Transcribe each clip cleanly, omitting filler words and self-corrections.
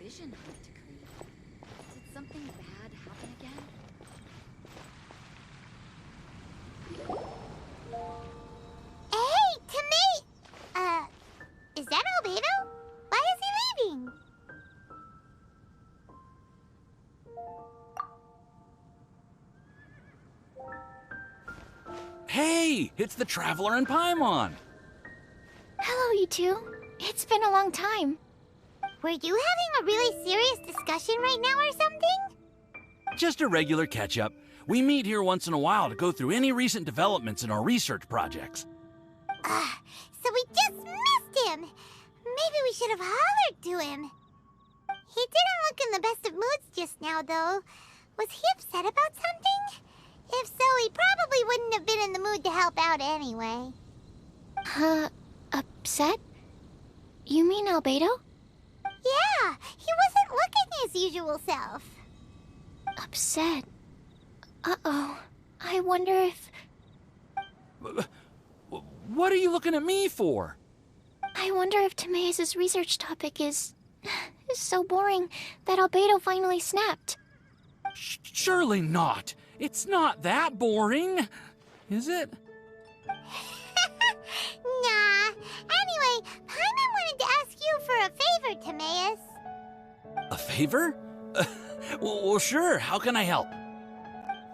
vision hunt decree. Did something bad happen again? Hey, Timmy! Is that Albedo? Why is he leaving? Hey, it's the Traveler and Paimon. Hello, you two. It's been a long time. Were you having a really serious discussion right now or something? Just a regular catch-up. We meet here once in a while to go through any recent developments in our research projects. So we just missed him. Maybe we should have hollered to him. He didn't look in the best of moods just now, though. Was he upset about something? If so, he probably wouldn't have been in the mood to help out anyway. Upset? You mean Albedo? Yeah, he wasn't looking his usual self. Upset? Uh-oh. I wonder if... What are you looking at me for? I wonder if Timaeus' research topic is so boring that Albedo finally snapped. Surely not. It's not that boring, is it? Nah. Anyway, Paimon wanted to ask you for a favor, Timaeus. A favor? Well, sure. How can I help?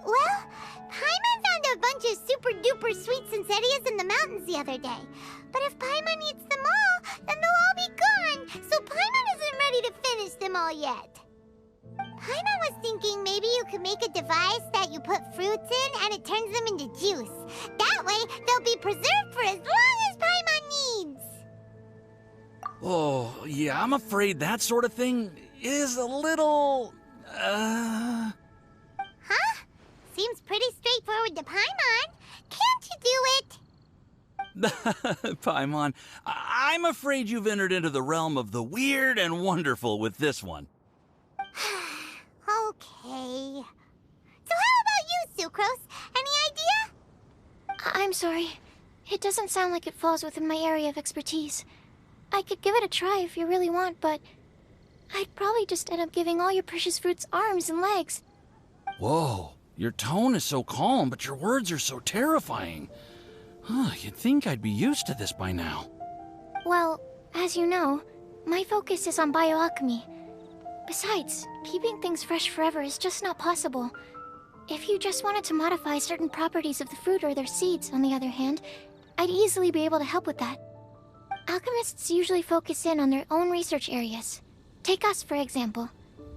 Well, Paimon found a bunch of super-duper sweet Sincerias in the mountains the other day. But if Paimon eats them all, then they'll all be gone, so Paimon isn't ready to finish them all yet. Paimon was thinking maybe you could make a device that you put fruits in and it turns them into juice. That way, they'll be preserved for as long as Paimon needs. Oh, yeah, I'm afraid that sort of thing is a little... Huh? Seems pretty straightforward to Paimon. Can't you do it? Paimon, I'm afraid you've entered into the realm of the weird and wonderful with this one. Okay. So how about you, Sucrose? Any idea? I'm sorry. It doesn't sound like it falls within my area of expertise. I could give it a try if you really want, but I'd probably just end up giving all your precious fruits arms and legs. Whoa, your tone is so calm, but your words are so terrifying. You'd think I'd be used to this by now. Well, as you know, my focus is on bioalchemy. Besides, keeping things fresh forever is just not possible. If you just wanted to modify certain properties of the fruit or their seeds, on the other hand, I'd easily be able to help with that. Alchemists usually focus in on their own research areas. Take us, for example.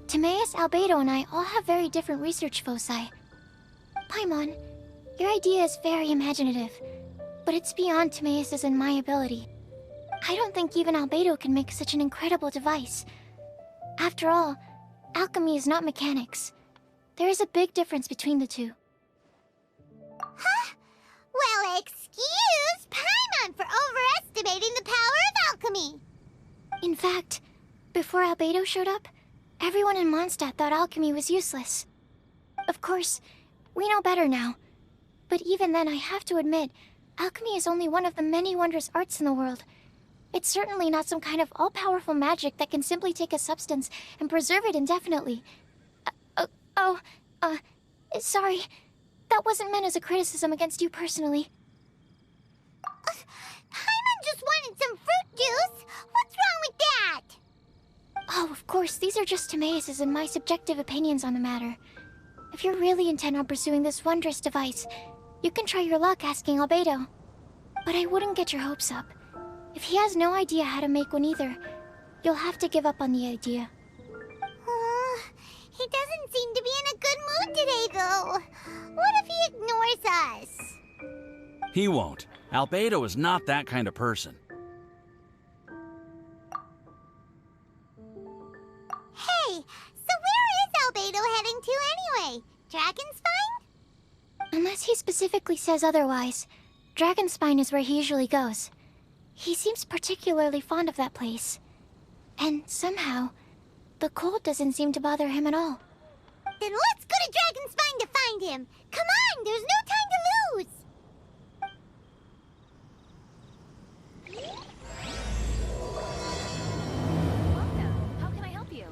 Timaeus, Albedo, and I all have very different research foci. Paimon, your idea is very imaginative, but it's beyond Timaeus' and my ability. I don't think even Albedo can make such an incredible device. After all, alchemy is not mechanics. There is a big difference between the two. Huh? Well, excuse Paimon for overestimating the power of alchemy! In fact, before Albedo showed up, everyone in Mondstadt thought alchemy was useless. Of course, we know better now. But even then, I have to admit, alchemy is only one of the many wondrous arts in the world. It's certainly not some kind of all-powerful magic that can simply take a substance and preserve it indefinitely. Sorry. That wasn't meant as a criticism against you personally. Paimon just wanted some fruit juice! What's wrong with that? Oh, of course, these are just Timaeus' and my subjective opinions on the matter. If you're really intent on pursuing this wondrous device, you can try your luck asking Albedo. But I wouldn't get your hopes up. If he has no idea how to make one either, you'll have to give up on the idea. He doesn't seem to be in a good mood today, though. What if he ignores us? He won't. Albedo is not that kind of person. Hey, so where is Albedo heading to anyway? Dragonspine? Unless he specifically says otherwise, Dragonspine is where he usually goes. He seems particularly fond of that place. And somehow, the cold doesn't seem to bother him at all. Then let's go to Dragonspine to find him! Come on, there's no time to lose! Welcome. How can I help you?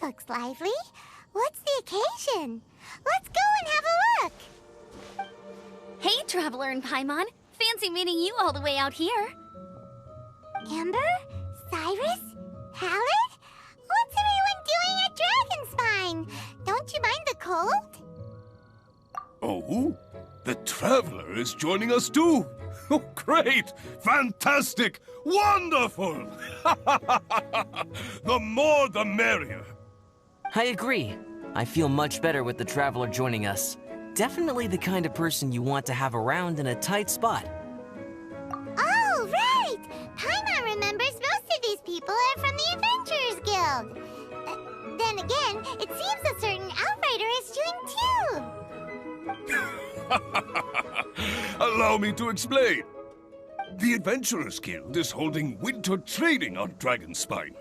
looks lively. What's the occasion? Let's go and have a look! Hey, Traveler and Paimon. Fancy meeting you all the way out here. Amber? Cyrus? Halid? What's everyone doing at Dragonspine? Don't you mind the cold? Oh, the Traveler is joining us too. Oh, great! Fantastic! Wonderful! The more the merrier. I agree. I feel much better with the Traveler joining us. Definitely the kind of person you want to have around in a tight spot. Oh, right! Paimon remembers most of these people are from the Adventurers Guild. Then again, it seems a certain outrider is doing too. Allow me to explain. The Adventurers Guild is holding winter training on Dragonspine.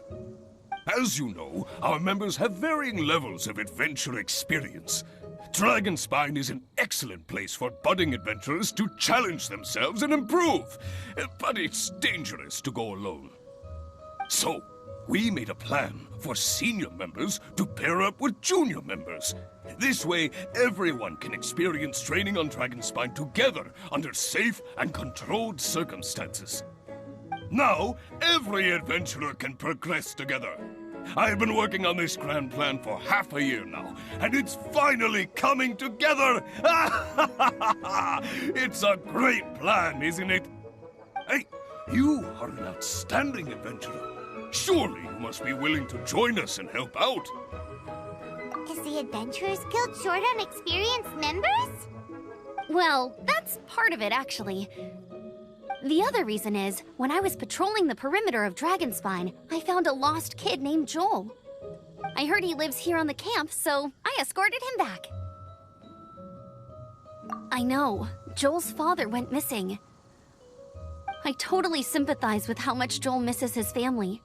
As you know, our members have varying levels of adventure experience. Dragonspine is an excellent place for budding adventurers to challenge themselves and improve, but it's dangerous to go alone. So, we made a plan for senior members to pair up with junior members. This way, everyone can experience training on Dragonspine together under safe and controlled circumstances. Now, every adventurer can progress together. I've been working on this grand plan for half a year now, and it's finally coming together! It's a great plan, isn't it? Hey, you are an outstanding adventurer. Surely you must be willing to join us and help out. Is the Adventurers Guild short on experienced members? Well, that's part of it, actually. The other reason is, when I was patrolling the perimeter of Dragonspine, I found a lost kid named Joel. I heard he lives here on the camp, so I escorted him back. I know, Joel's father went missing. I totally sympathize with how much Joel misses his family.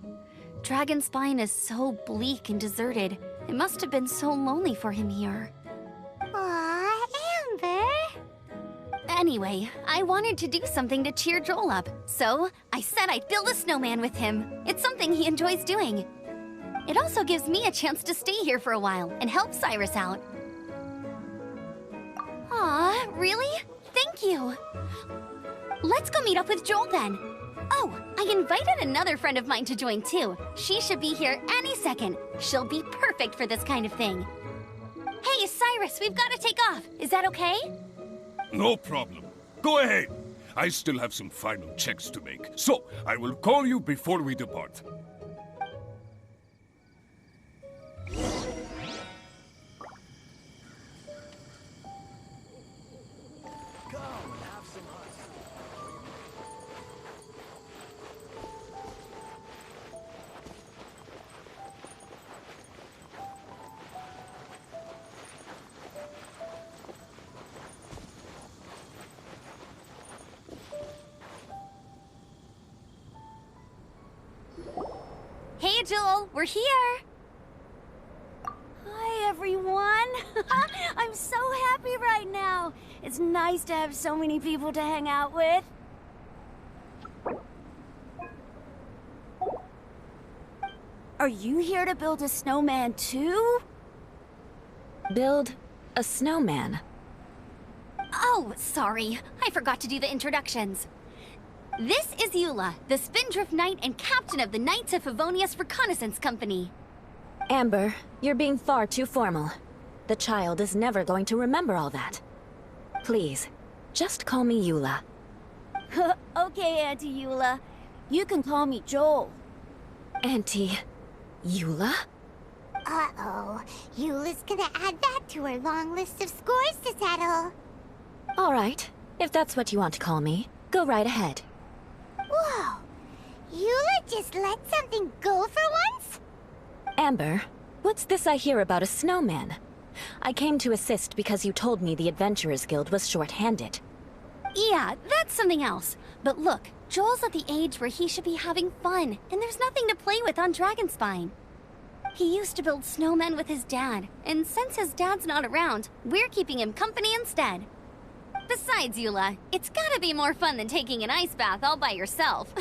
Dragonspine is so bleak and deserted. It must have been so lonely for him here. Aw, Amber! Anyway, I wanted to do something to cheer Joel up, so I said I'd build a snowman with him. It's something he enjoys doing. It also gives me a chance to stay here for a while and help Cyrus out. Aw, really? Thank you. Let's go meet up with Joel then. Oh, I invited another friend of mine to join too. She should be here any second. She'll be perfect for this kind of thing. Hey, Cyrus, we've got to take off. Is that okay? No problem. Go ahead. I still have some final checks to make, so I will call you before we depart. Hey, Joel, we're here. Hi, everyone. I'm so happy right now. It's nice to have so many people to hang out with. Are you here to build a snowman too? Build a snowman? Oh, sorry. I forgot to do the introductions. This is Eula, the Spindrift Knight and captain of the Knights of Favonius Reconnaissance Company. Amber, you're being far too formal. The child is never going to remember all that. Please, just call me Eula. Okay, Auntie Eula. You can call me Joel. Auntie Eula? Uh-oh. Eula's gonna add that to her long list of scores to settle. All right, if that's what you want to call me, go right ahead. Whoa! Eula just let something go for once? Amber, what's this I hear about a snowman? I came to assist because you told me the Adventurers Guild was short-handed. Yeah, that's something else. But look, Joel's at the age where he should be having fun, and there's nothing to play with on Dragonspine. He used to build snowmen with his dad, and since his dad's not around, we're keeping him company instead. Besides, Eula, it's gotta be more fun than taking an ice bath all by yourself.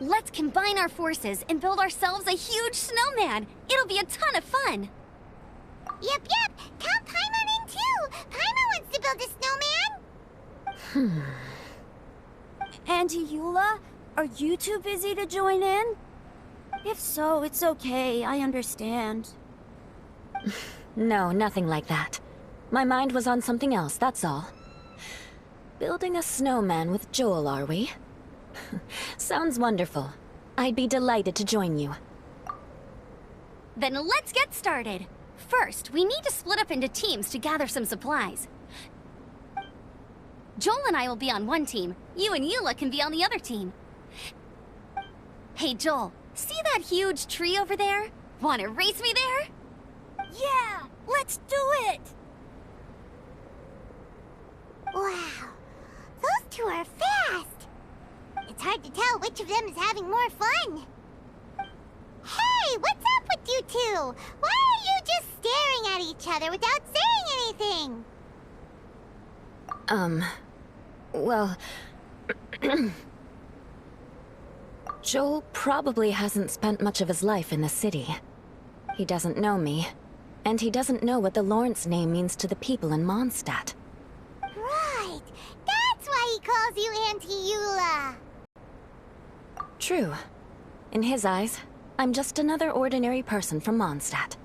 Let's combine our forces and build ourselves a huge snowman. It'll be a ton of fun. Yep. Count Paimon in too. Paimon wants to build a snowman. Auntie Eula, are you too busy to join in? If so, it's okay. I understand. No, nothing like that. My mind was on something else, that's all. Building a snowman with Joel, are we? Sounds wonderful. I'd be delighted to join you. Then let's get started. First, we need to split up into teams to gather some supplies. Joel and I will be on one team. You and Eula can be on the other team. Hey, Joel, see that huge tree over there? Wanna race me there? Yeah, let's do it! Wow, those two are fast. It's hard to tell which of them is having more fun. Hey, what's up with you two? Why are you just staring at each other without saying anything? Well... Joel probably hasn't spent much of his life in the city. He doesn't know me, and he doesn't know what the Lawrence name means to the people in Mondstadt. Right, that's why he calls you Auntie Eula. True. In his eyes, I'm just another ordinary person from Mondstadt.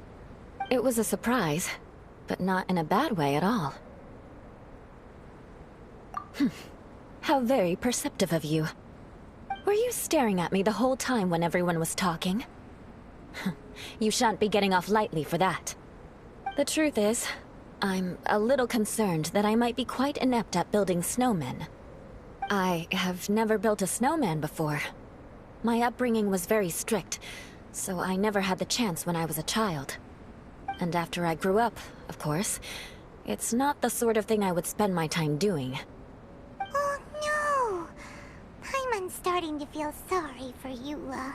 It was a surprise, but not in a bad way at all. How very perceptive of you. Were you staring at me the whole time when everyone was talking? You shan't be getting off lightly for that. The truth is, I'm a little concerned that I might be quite inept at building snowmen. I have never built a snowman before. My upbringing was very strict, so I never had the chance when I was a child. And after I grew up, of course, it's not the sort of thing I would spend my time doing. Oh no! Paimon's starting to feel sorry for Eula.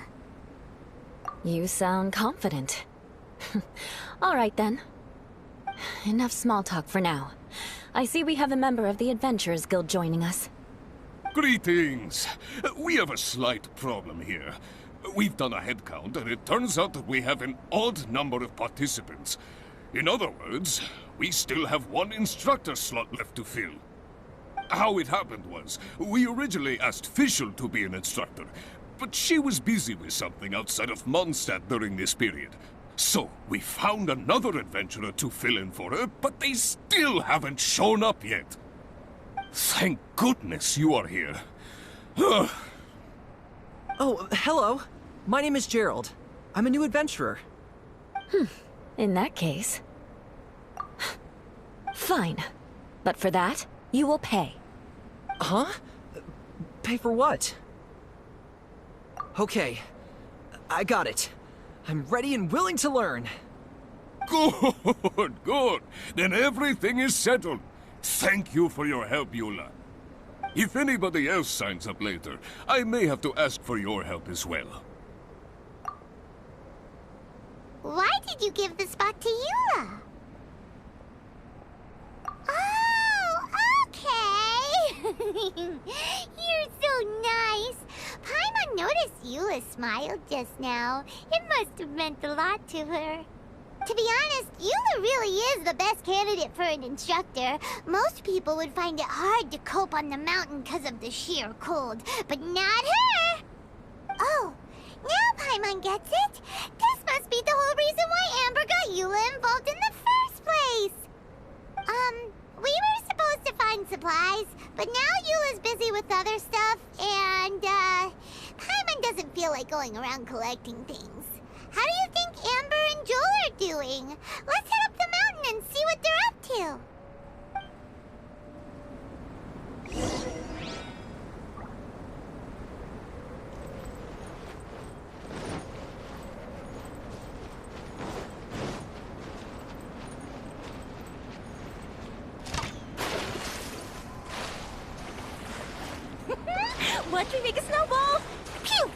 You sound confident. All right then. Enough small talk for now. I see we have a member of the Adventurers Guild joining us. Greetings. We have a slight problem here. We've done a head count, and it turns out that we have an odd number of participants. In other words, we still have one instructor slot left to fill. How it happened was, we originally asked Fischl to be an instructor, but she was busy with something outside of Mondstadt during this period. So, we found another adventurer to fill in for her, but they still haven't shown up yet. Thank goodness you are here. Oh, hello. My name is Gerald. I'm a new adventurer. In that case... Fine. But for that, you will pay. Huh? Pay for what? Okay. I got it. I'm ready and willing to learn. Good. Then everything is settled. Thank you for your help, Eula. If anybody else signs up later, I may have to ask for your help as well. Why did you give the spot to Eula? Oh, okay. You're so nice. Paimon noticed Eula smiled just now. It must have meant a lot to her. To be honest, Eula really is the best candidate for an instructor. Most people would find it hard to cope on the mountain because of the sheer cold, but not her! Oh, now Paimon gets it. This must be the whole reason why Amber got Eula involved in the first place. We were supposed to find supplies, but now Eula's busy with other stuff, and, Paimon doesn't feel like going around collecting things. How do you think Amber and Joel are doing? Let's head up the mountain and see what they're up to. Watch me make a snowball! Pew!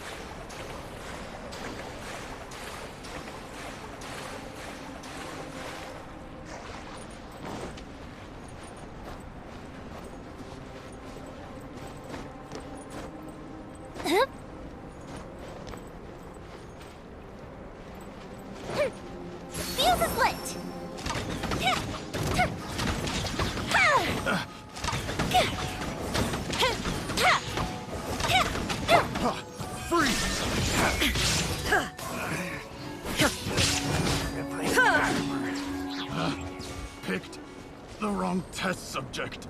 test subject.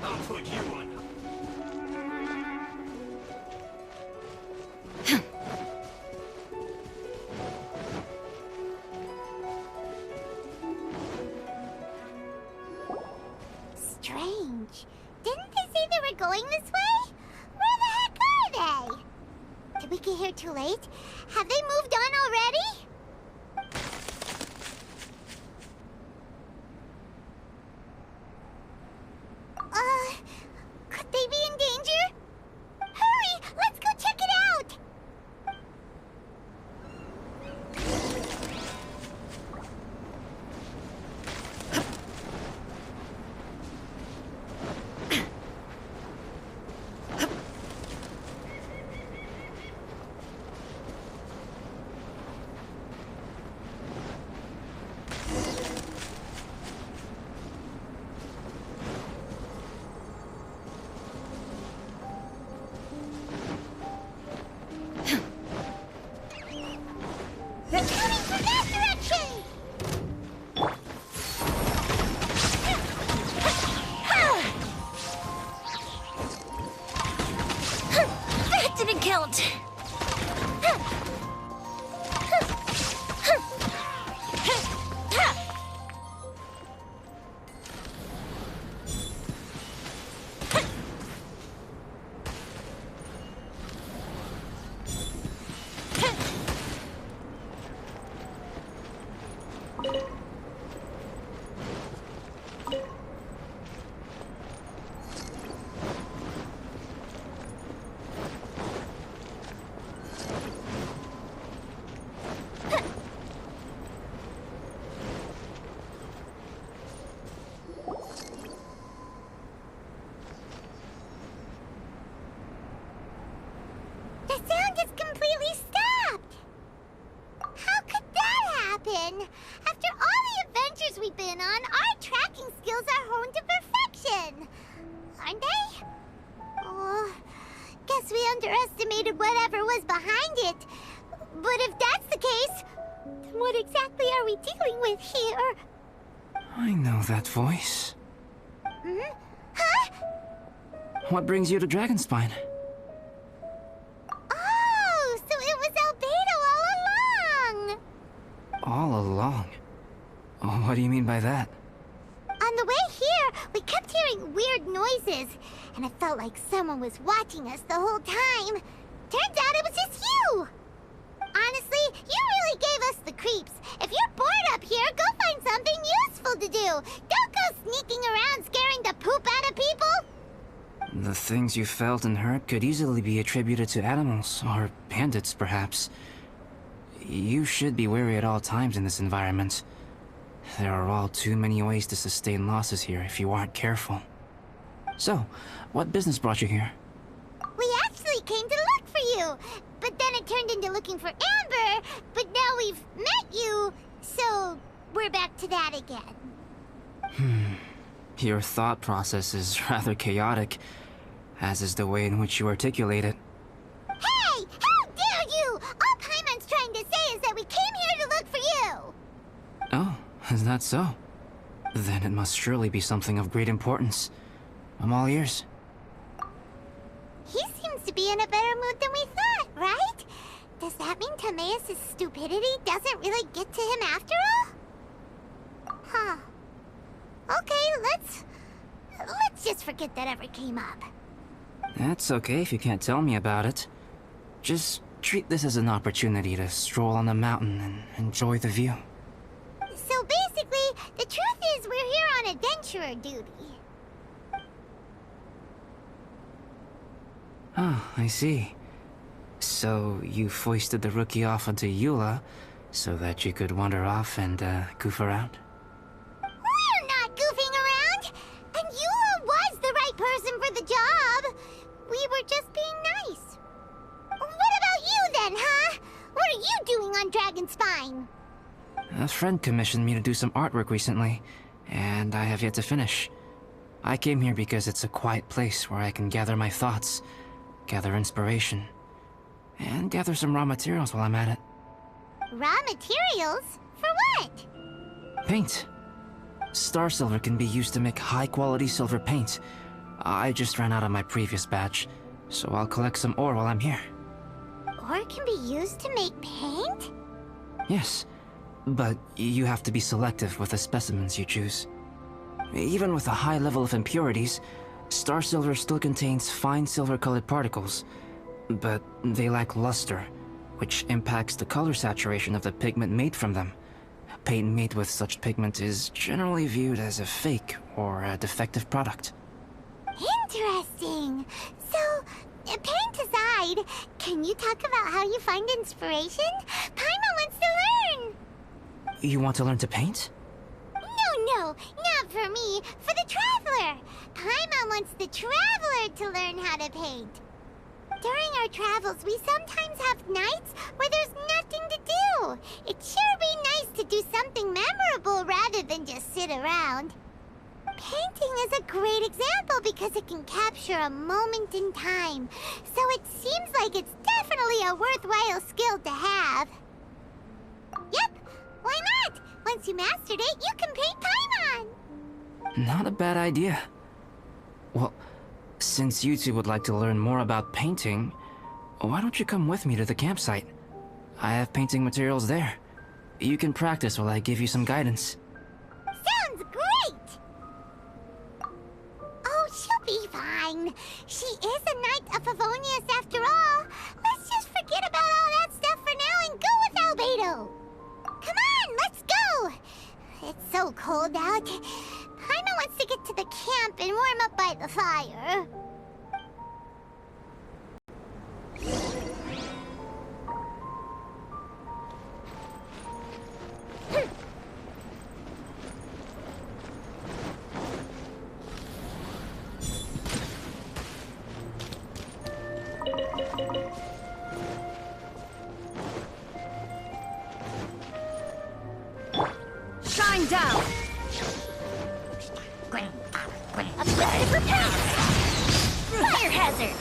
I'll put you on. Strange. Didn't they say they were going this way? Where the heck are they? Did we get here too late? Have they moved on already? Could they be in danger? Hurry! Let's go check it out! They're coming from that direction! That didn't count. The sound is completely stopped! How could that happen? After all the adventures we've been on, our tracking skills are honed to perfection! Aren't they? Oh, guess we underestimated whatever was behind it. But if that's the case, then what exactly are we dealing with here? I know that voice. Hmm? Huh? What brings you to Dragonspine? Oh, so it was Albedo all along! All along? Oh, what do you mean by that? On the way here, we kept hearing weird noises, and it felt like someone was watching us the whole time. Turns out it was just you! Honestly, you really gave us the creeps. If you're bored up here, go find something useful to do. Don't go sneaking around scaring the poop out of people. The things you felt and heard could easily be attributed to animals, or bandits, perhaps. You should be wary at all times in this environment. There are all too many ways to sustain losses here if you aren't careful. So, what business brought you here? We actually came to look for you, but then it turned into looking for Amber, but now we've met you, so we're back to that again. Your thought process is rather chaotic, as is the way in which you articulate it. Hey! How dare you! All Paimon's trying to say is that we came here to look for you! Oh, is that so? Then it must surely be something of great importance. I'm all ears. He seems to be in a better mood than we thought, right? Does that mean Timaeus' stupidity doesn't really get to him after all? Huh. Okay, let's just forget that ever came up. That's okay if you can't tell me about it. Just treat this as an opportunity to stroll on the mountain and enjoy the view. So basically, the truth is we're here on adventurer duty. Ah, I see. So you foisted the rookie off onto Eula so that you could wander off and goof around? We're not goofing around! And Eula was the right person for the job! We were just being nice. What about you then, huh? What are you doing on Dragonspine? friend commissioned me to do some artwork recently, and I have yet to finish. I came here because it's a quiet place where I can gather my thoughts, gather inspiration, and gather some raw materials while I'm at it. Raw materials? For what? Paint. Star silver can be used to make high-quality silver paint. I just ran out of my previous batch, so I'll collect some ore while I'm here. Ore can be used to make paint? Yes, but you have to be selective with the specimens you choose. Even with a high level of impurities, star silver still contains fine silver-colored particles, but they lack luster, which impacts the color saturation of the pigment made from them. Paint made with such pigment is generally viewed as a fake or a defective product. Interesting. So, paint aside, can you talk about how you find inspiration? Paimon wants to learn! You want to learn to paint? No, not for me. For the Traveler. Paimon wants the Traveler to learn how to paint. During our travels, we sometimes have nights where there's nothing to do. It'd sure be nice to do something memorable rather than just sit around. Painting is a great example because it can capture a moment in time. So it seems like it's definitely a worthwhile skill to have. Yep, why not? Once you mastered it, you can paint Paimon! Not a bad idea. Well, since you two would like to learn more about painting, why don't you come with me to the campsite? I have painting materials there. You can practice while I give you some guidance. Sounds great! Oh, she'll be fine. She is a Knight of Favonius after all. Let's just forget about all that stuff for now and go with Albedo. Come on, let's go! It's so cold out. Paimon wants to get to the camp and warm up by the fire. Shine down! Apply for paint! Fire hazard!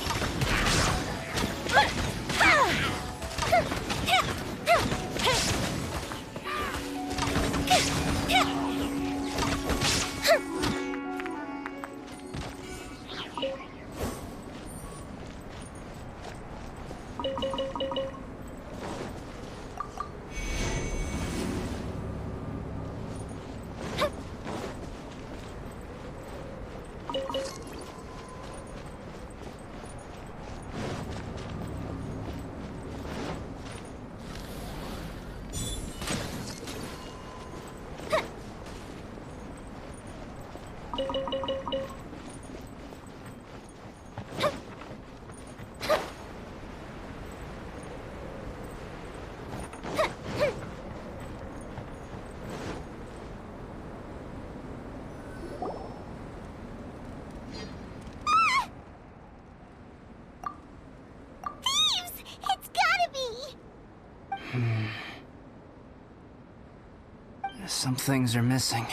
Some things are missing.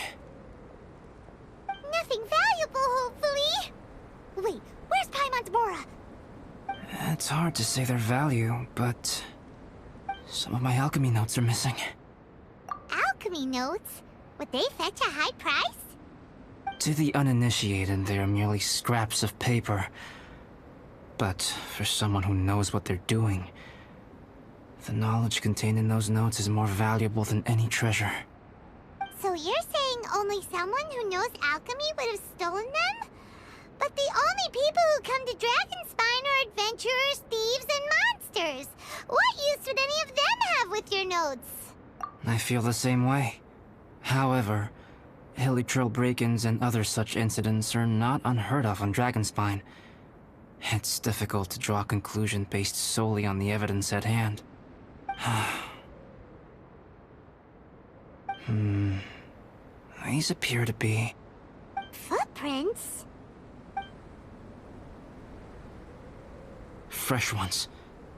Nothing valuable, hopefully. Wait, where's Paimon's Bora? It's hard to say their value, but some of my alchemy notes are missing. Alchemy notes? Would they fetch a high price? To the uninitiated, they are merely scraps of paper. But for someone who knows what they're doing, the knowledge contained in those notes is more valuable than any treasure. So you're saying only someone who knows alchemy would have stolen them? But the only people who come to Dragonspine are adventurers, thieves, and monsters. What use would any of them have with your notes? I feel the same way. However, hilly trail break-ins and other such incidents are not unheard of on Dragonspine. It's difficult to draw a conclusion based solely on the evidence at hand. These appear to be... Footprints? fresh ones.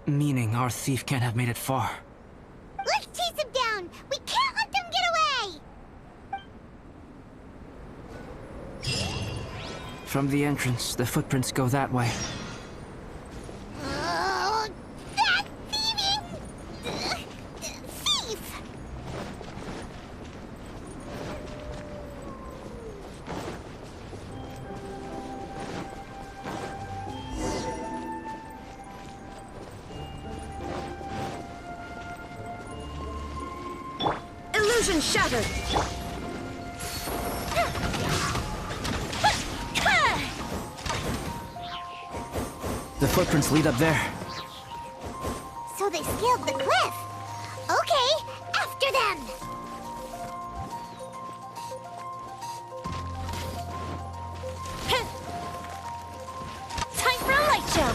Meaning our thief can't have made it far. Let's chase him down! We can't let them get away! From the entrance, the footprints go that way. Oh, that thieving thief! Illusion shattered! The footprints lead up there. So they scaled the cliff. Okay, after them! Time for a light show!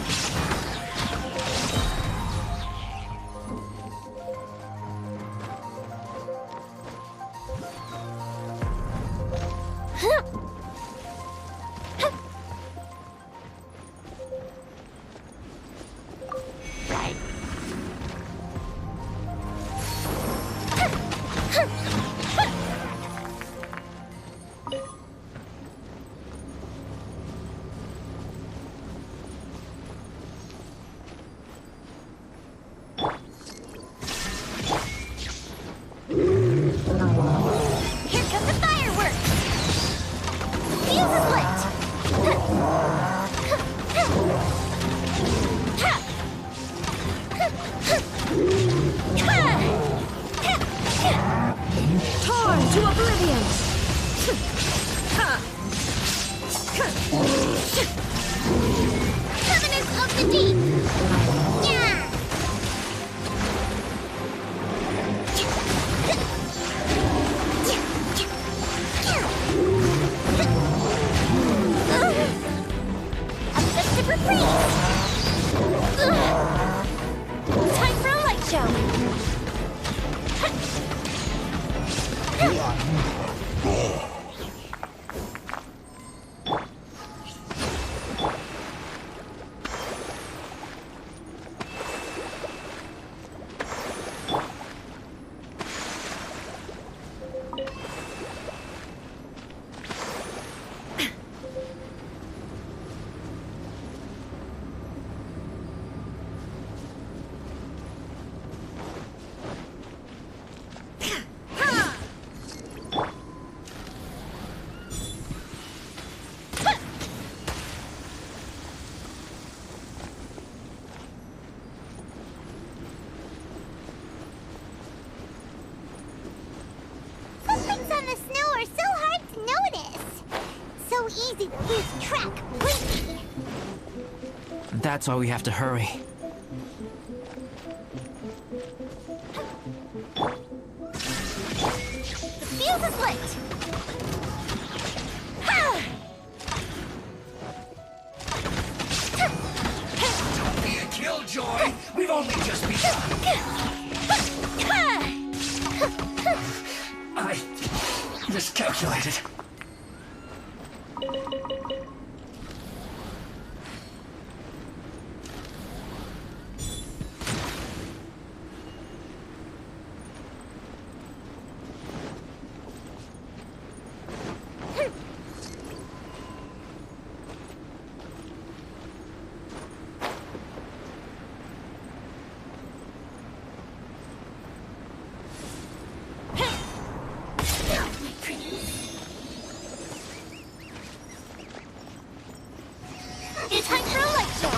Here come the fireworks! Fuse is lit! Torn to oblivion! Covenant of the Deep! Yeah! A festive reprise! Time for a light show! Footprints on the snow are so hard to notice. So easy to lose track completely. That's why we have to hurry. The fuse is lit! Ha! Don't be a killjoy! We've only just begun! I miscalculated. It's time for a light show!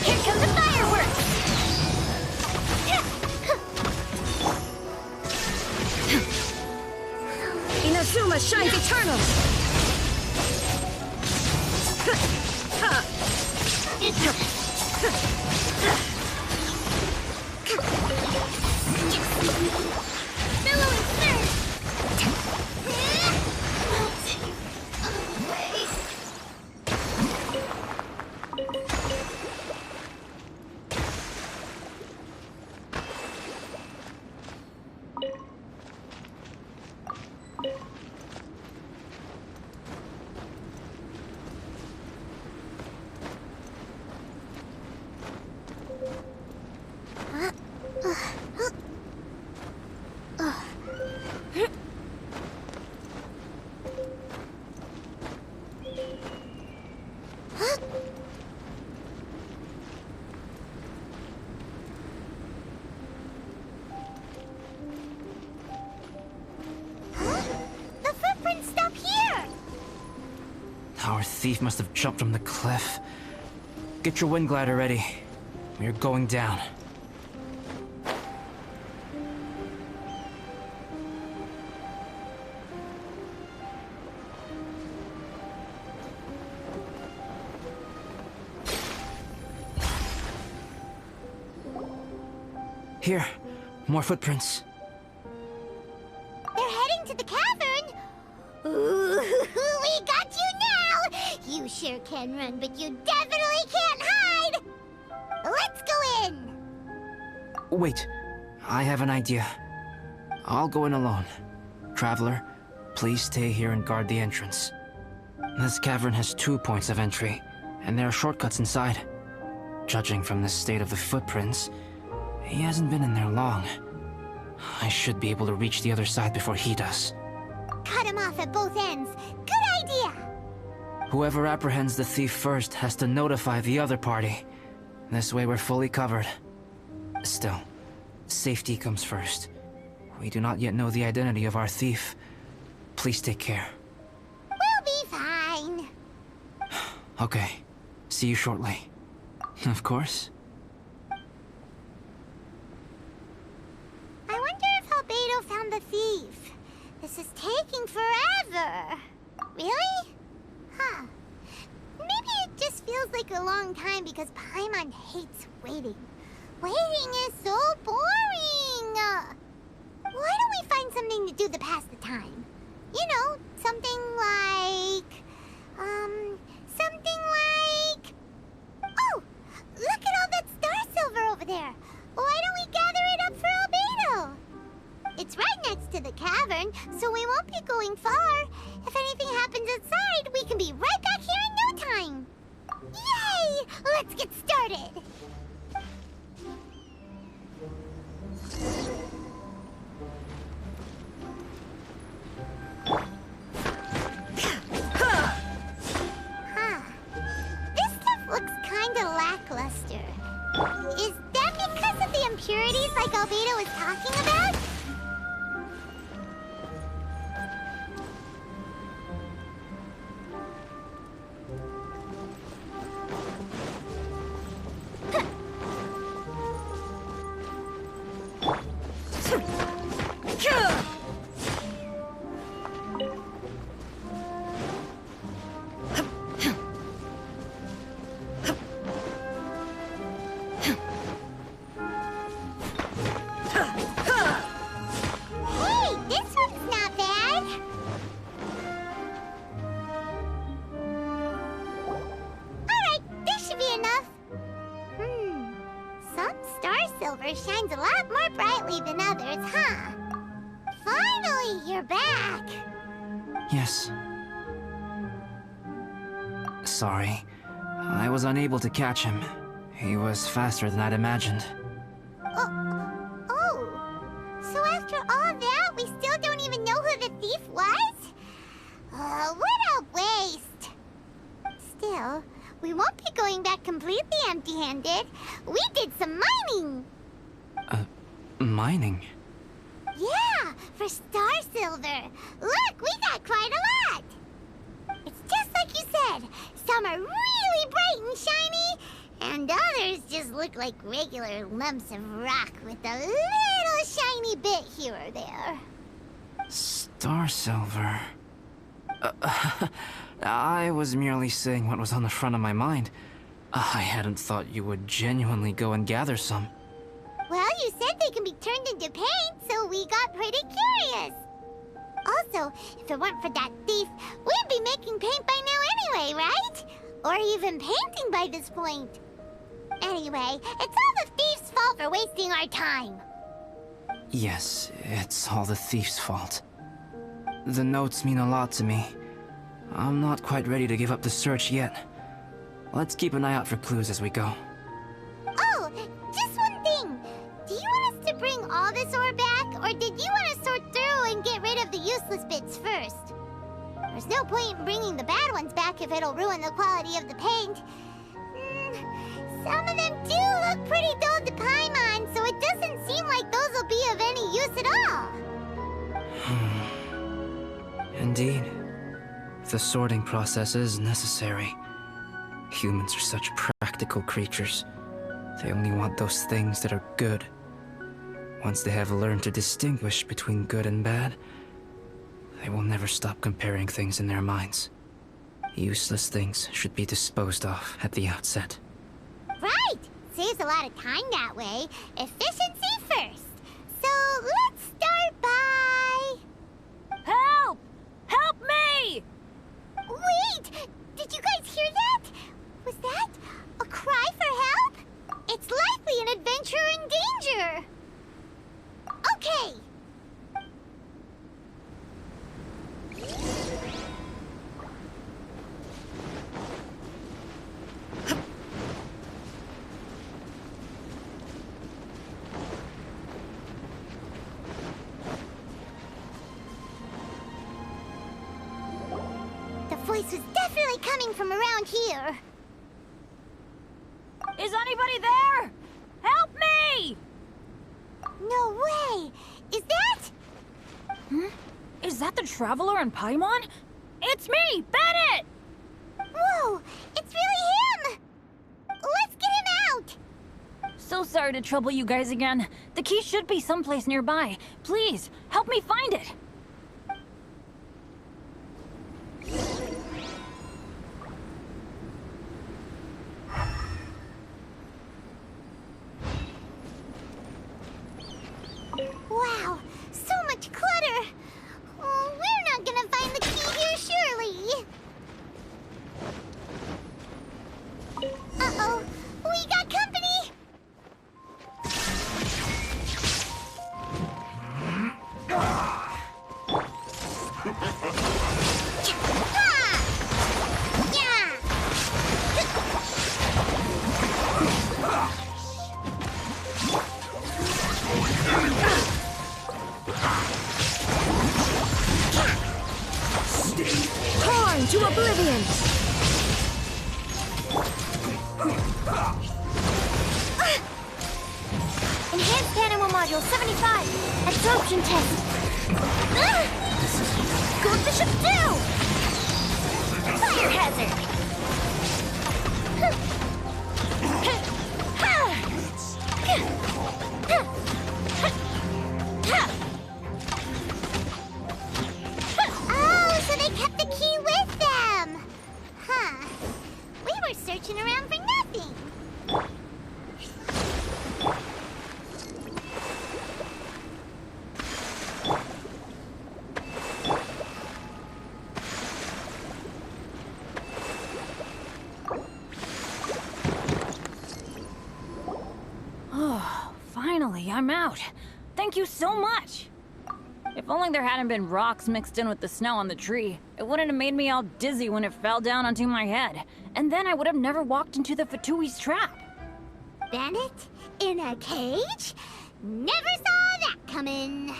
Here come the fireworks! Inazuma shines eternal! Billowing surf! thief must have jumped from the cliff. Get your wind glider ready. We are going down. Here, more footprints. They're heading to the cavern! Ooh, we got you now! You sure can run, but you definitely can't hide! Let's go in! Wait, I have an idea. I'll go in alone. Traveler, please stay here and guard the entrance. This cavern has 2 points of entry, and there are shortcuts inside. Judging from the state of the footprints, he hasn't been in there long. I should be able to reach the other side before he does. Cut him off at both ends. Good idea! Whoever apprehends the thief first has to notify the other party. This way we're fully covered. Still, safety comes first. We do not yet know the identity of our thief. Please take care. We'll be fine. Okay. See you shortly. Of course. I wonder if Albedo found the thief. This is taking forever. Really? Huh. Maybe it just feels like a long time because Paimon hates waiting. Waiting is so boring. Why don't we find something to do to pass the time? You know, something like... Oh! Look at all that star silver over there! Why don't we gather it up for Albedo? It's right next to the cavern, so we won't be going far. If anything happens outside, we can be right back here in no time. Yay! Let's get started! This stuff looks kinda lackluster. Is that because of the impurities like Albedo was talking about? Shines a lot more brightly than others, huh? Finally, you're back! Yes. Sorry. I was unable to catch him. He was faster than I'd imagined. Oh. So after all that, we still don't even know who the thief was? What a waste! Still, we won't be going back completely empty-handed. We did some mining! Mining? Yeah, for star silver. Look, we got quite a lot. It's just like you said. Some are really bright and shiny, and others just look like regular lumps of rock with a little shiny bit here or there. Star silver. I was merely saying what was on the front of my mind. I hadn't thought you would genuinely go and gather some. Well, you said they can be turned into paint, so we got pretty curious. Also, if it weren't for that thief, we'd be making paint by now anyway, right? Or even painting by this point. Anyway, it's all the thief's fault for wasting our time. Yes, it's all the thief's fault. The notes mean a lot to me. I'm not quite ready to give up the search yet. Let's keep an eye out for clues as we go. Oh, just one thing. Do you want us to bring all this ore back, or did you want to sort through and get rid of the useless bits first? There's no point in bringing the bad ones back if it'll ruin the quality of the paint. Some of them do look pretty dull to Paimon, so it doesn't seem like those will be of any use at all. Indeed. the sorting process is necessary. Humans are such practical creatures. They only want those things that are good. Once they have learned to distinguish between good and bad, they will never stop comparing things in their minds. Useless things should be disposed of at the outset. Right! Saves a lot of time that way. Efficiency first. So let's start by... Help! Help me! Wait! Did you guys hear that? Was that a cry for help? It's likely an adventurer in danger. Okay. The voice was definitely coming from around here. Is anybody there? Help me! No way! Is that? Is that the Traveler in Paimon? It's me, Bennett! Whoa! It's really him! Let's get him out! So sorry to trouble you guys again. The key should be someplace nearby. Please, help me find it. Wow, so much clutter! Oh, we're not gonna find the key here, surely! Uh-oh, we got company! Torn to oblivion! Enhanced Animal Module 75. Absorption test. Good Bishop do! Fire hazard! Oh, so they kept the key with them! Huh. We were searching around for nothing. Oh, finally, I'm out. Thank you so much. If only there hadn't been rocks mixed in with the snow on the tree, it wouldn't have made me all dizzy when it fell down onto my head. And then I would have never walked into the Fatui's trap. Bennett? In a cage? Never saw that coming.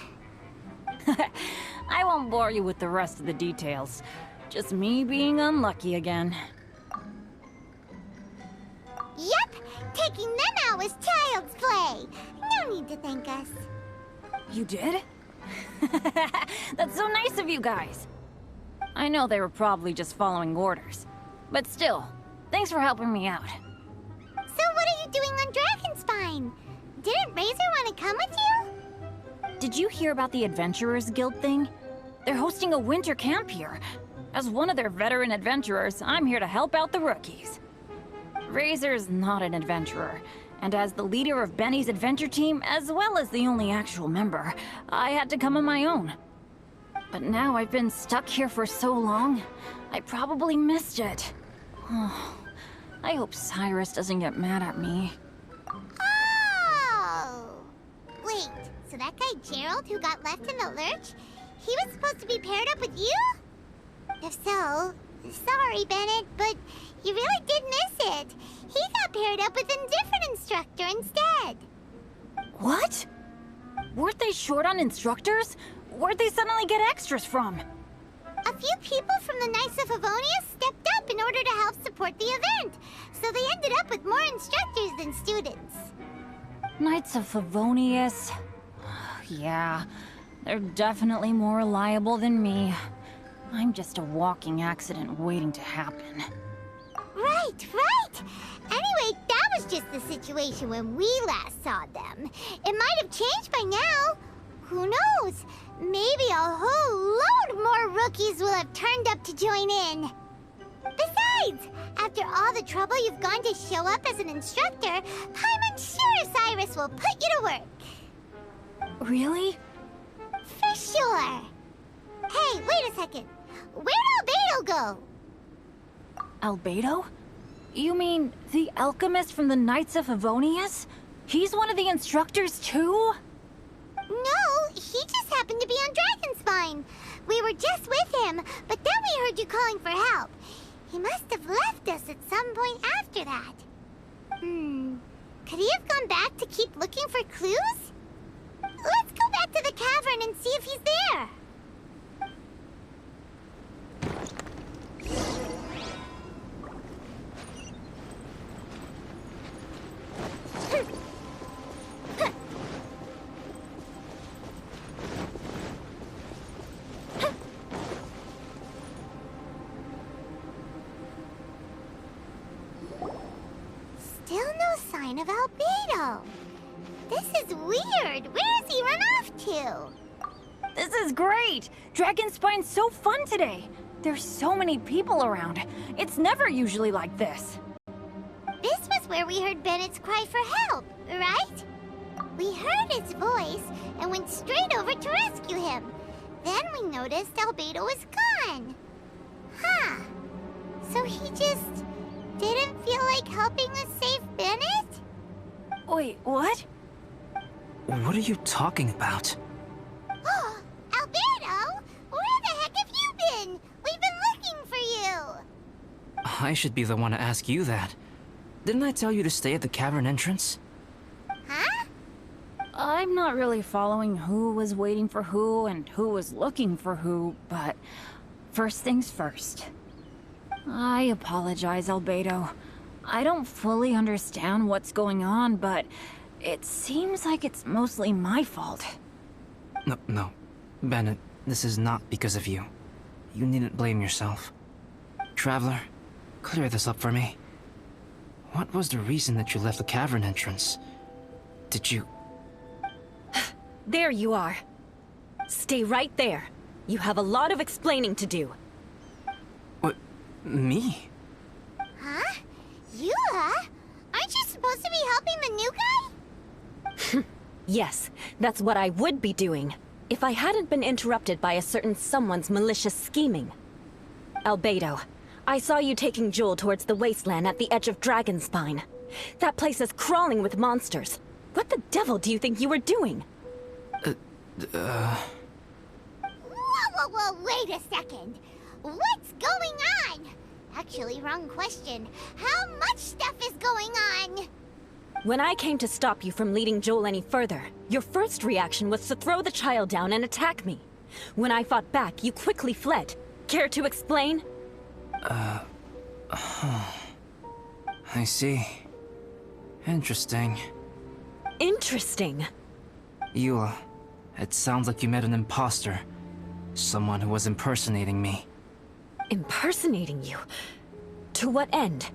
I won't bore you with the rest of the details. Just me being unlucky again. Yep, taking them out was child's play. No need to thank us. You did? That's so nice of you guys. I know they were probably just following orders. But still, thanks for helping me out. So what are you doing on Dragonspine? Didn't Razor want to come with you? Did you hear about the Adventurers Guild thing? They're hosting a winter camp here. As one of their veteran adventurers, I'm here to help out the rookies. Razor's not an adventurer, and as the leader of Benny's adventure team, as well as the only actual member, I had to come on my own. But now I've been stuck here for so long, I probably missed it. Oh, I hope Cyrus doesn't get mad at me. Oh! Wait, so that guy Gerald who got left in the lurch, he was supposed to be paired up with you? If so, sorry, Bennett, but you really did miss it. He got paired up with a different instructor instead. What? Weren't they short on instructors? Where'd they suddenly get extras from? A few people from the Knights of Avonia stepped up in order to help support the event, so they ended up with more instructors than students. Knights of Favonius. Yeah, they're definitely more reliable than me. I'm just a walking accident waiting to happen. Right, right! Anyway, that was just the situation when we last saw them. It might have changed by now. Who knows? Maybe a whole load more rookies will have turned up to join in. Besides, after all the trouble you've gone to show up as an instructor, Paimon's sure Cyrus will put you to work. Really? For sure. Hey, wait a second. Where'd Albedo go? Albedo? You mean the alchemist from the Knights of Favonius? He's one of the instructors too? No, he just happened to be on Dragonspine. We were just with him, but then we heard you calling for help. He must have left us at some point after that. Could he have gone back to keep looking for clues? Let's go back to the cavern and see if he's there. Still no sign of Albedo. This is weird. Where has he run off to? This is great! Dragonspine's so fun today! There's so many people around. It's never usually like this. This was where we heard Bennett's cry for help, right? We heard his voice and went straight over to rescue him. Then we noticed Albedo was gone. Huh. So he just didn't feel like helping us save Bennett? Wait, what? What are you talking about? Oh, Albedo! Where the heck have you been? We've been looking for you! I should be the one to ask you that. Didn't I tell you to stay at the cavern entrance? Huh? I'm not really following who was waiting for who and who was looking for who, but first things first. I apologize, Albedo. I don't fully understand what's going on, but it seems like it's mostly my fault. No. Bennett, this is not because of you. You needn't blame yourself. Traveler, clear this up for me. What was the reason that you left the cavern entrance? Did you... There you are. Stay right there. You have a lot of explaining to do. What? Me? Huh? Eula? Aren't you supposed to be helping the new guy? Yes, that's what I would be doing, if I hadn't been interrupted by a certain someone's malicious scheming. Albedo, I saw you taking Joel towards the wasteland at the edge of Dragonspine. That place is crawling with monsters. What the devil do you think you were doing? Whoa, wait a second. What's going on? Actually, wrong question. How much stuff is going on? When I came to stop you from leading Joel any further, your first reaction was to throw the child down and attack me. When I fought back, you quickly fled. Care to explain? I see. Interesting. Interesting. Eula, it sounds like you met an imposter. Someone who was impersonating me. Impersonating you? To what end?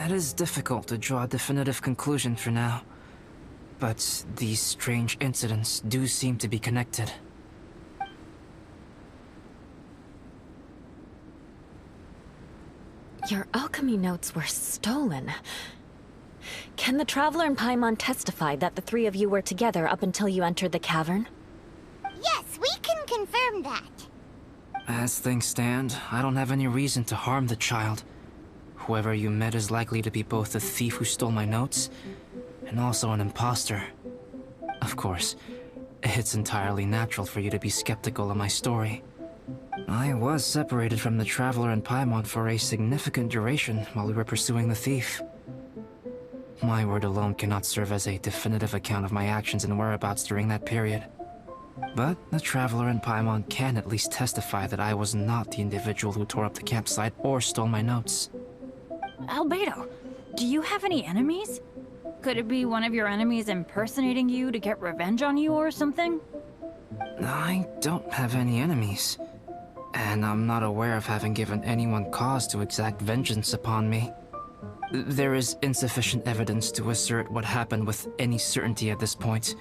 It is difficult to draw a definitive conclusion for now. But these strange incidents do seem to be connected. Your alchemy notes were stolen. Can the Traveler and Paimon testify that the three of you were together up until you entered the cavern? Yes, we can confirm that. As things stand, I don't have any reason to harm the child. Whoever you met is likely to be both the thief who stole my notes, and also an imposter. Of course, it's entirely natural for you to be skeptical of my story. I was separated from the Traveler and Paimon for a significant duration while we were pursuing the thief. My word alone cannot serve as a definitive account of my actions and whereabouts during that period. But the Traveler and Paimon can at least testify that I was not the individual who tore up the campsite or stole my notes. Albedo, do you have any enemies? Could it be one of your enemies impersonating you to get revenge on you or something? I don't have any enemies. And I'm not aware of having given anyone cause to exact vengeance upon me. There is insufficient evidence to assert what happened with any certainty at this point.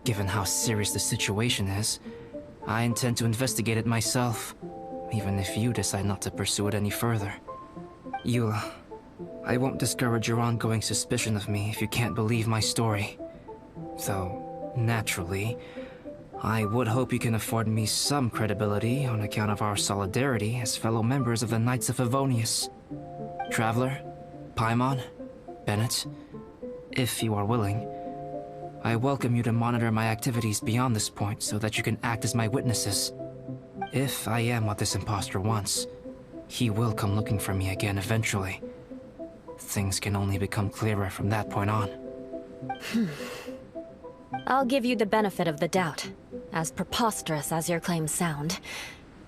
Given how serious the situation is, I intend to investigate it myself, even if you decide not to pursue it any further. Eula, I won't discourage your ongoing suspicion of me if you can't believe my story. Though, naturally, I would hope you can afford me some credibility on account of our solidarity as fellow members of the Knights of Favonius. Traveler, Paimon, Bennett, if you are willing, I welcome you to monitor my activities beyond this point so that you can act as my witnesses. If I am what this imposter wants, he will come looking for me again eventually. Things can only become clearer from that point on. I'll give you the benefit of the doubt, as preposterous as your claims sound.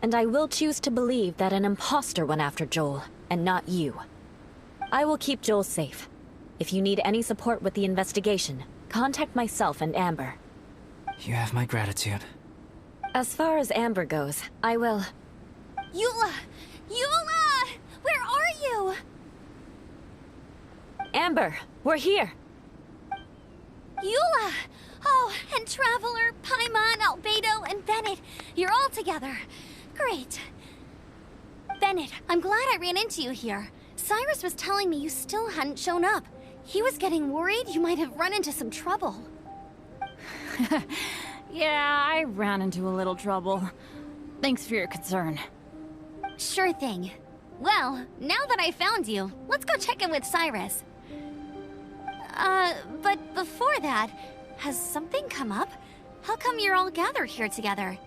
And I will choose to believe that an imposter went after Joel, and not you. I will keep Joel safe. If you need any support with the investigation, contact myself and Amber. You have my gratitude. As far as Amber goes, I will... Eula! Eula! Where are you? Amber, we're here! Eula! Oh, and Traveler, Paimon, Albedo, and Bennett. You're all together. Great. Bennett, I'm glad I ran into you here. Cyrus was telling me you still hadn't shown up. He was getting worried you might have run into some trouble. Yeah, I ran into a little trouble. Thanks for your concern. Sure thing. Well, now that I found you, let's go check in with Cyrus. But before that, has something come up? How come you're all gathered here together?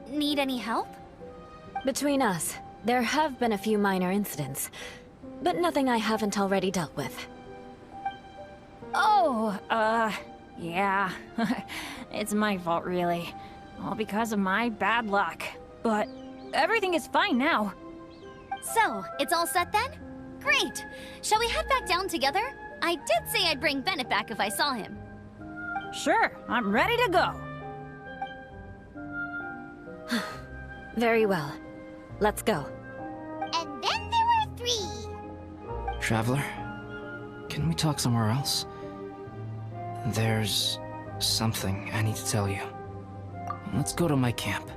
Need any help? Between us, there have been a few minor incidents, but nothing I haven't already dealt with. Oh, yeah. It's my fault, really. All because of my bad luck. But everything is fine now. So, it's all set then? Great! Shall we head back down together? I did say I'd bring Bennett back if I saw him. Sure, I'm ready to go. Very well. Let's go. And then there were 3. Traveler, can we talk somewhere else? There's something I need to tell you. Let's go to my camp.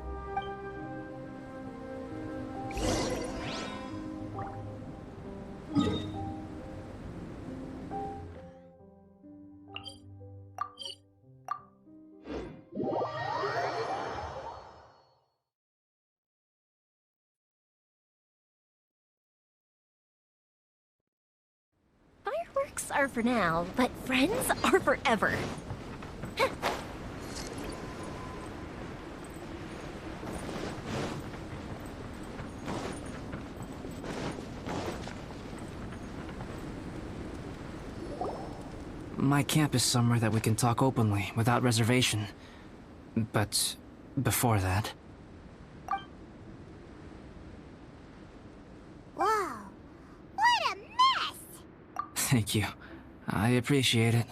Fireworks are for now, but friends are forever. My camp is somewhere that we can talk openly, without reservation. But before that... Whoa! What a mess! Thank you. I appreciate it.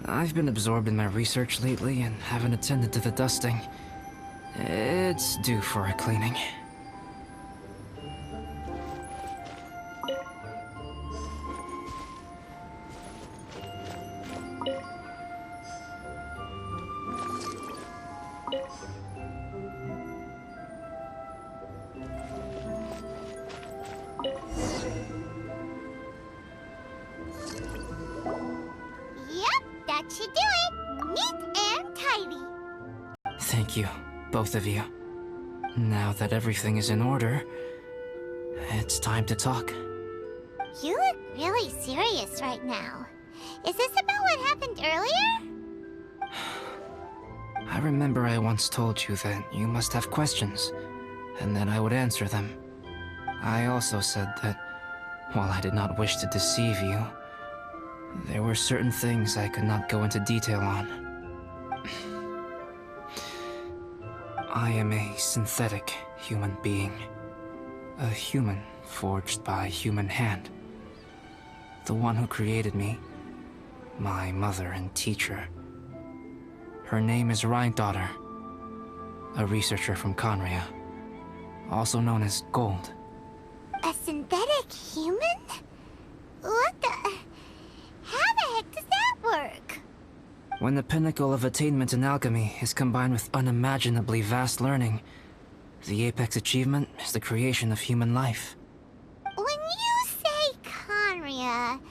I've been absorbed in my research lately and haven't attended to the dusting. It's due for a cleaning. That should do it! Neat and tidy! Thank you, both of you. Now that everything is in order, it's time to talk. You look really serious right now. Is this about what happened earlier? I remember I once told you that you must have questions, and that I would answer them. I also said that, while I did not wish to deceive you, there were certain things I could not go into detail on. I am a synthetic human being. A human forged by human hand. The one who created me, my mother and teacher, Her name is Rhine-daughter, a researcher from Conria, also known as Gold. A synthetic human? What the... How the heck does that work? When the pinnacle of attainment in alchemy is combined with unimaginably vast learning, the apex achievement is the creation of human life. When you say Conria,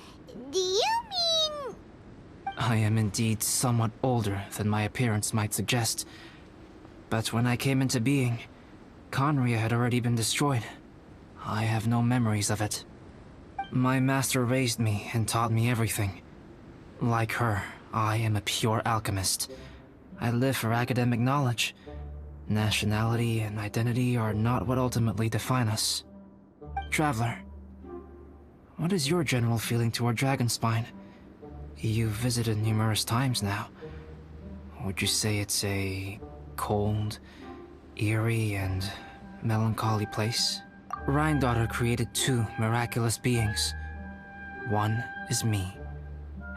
do you mean... I am indeed somewhat older than my appearance might suggest. But when I came into being, Conria had already been destroyed. I have no memories of it. My master raised me and taught me everything. Like her, I am a pure alchemist. I live for academic knowledge. Nationality and identity are not what ultimately define us. Traveler, what is your general feeling toward Dragonspine? You've visited numerous times now. Would you say it's a cold, eerie, and melancholy place? Rhine-daughter created two miraculous beings. One is me,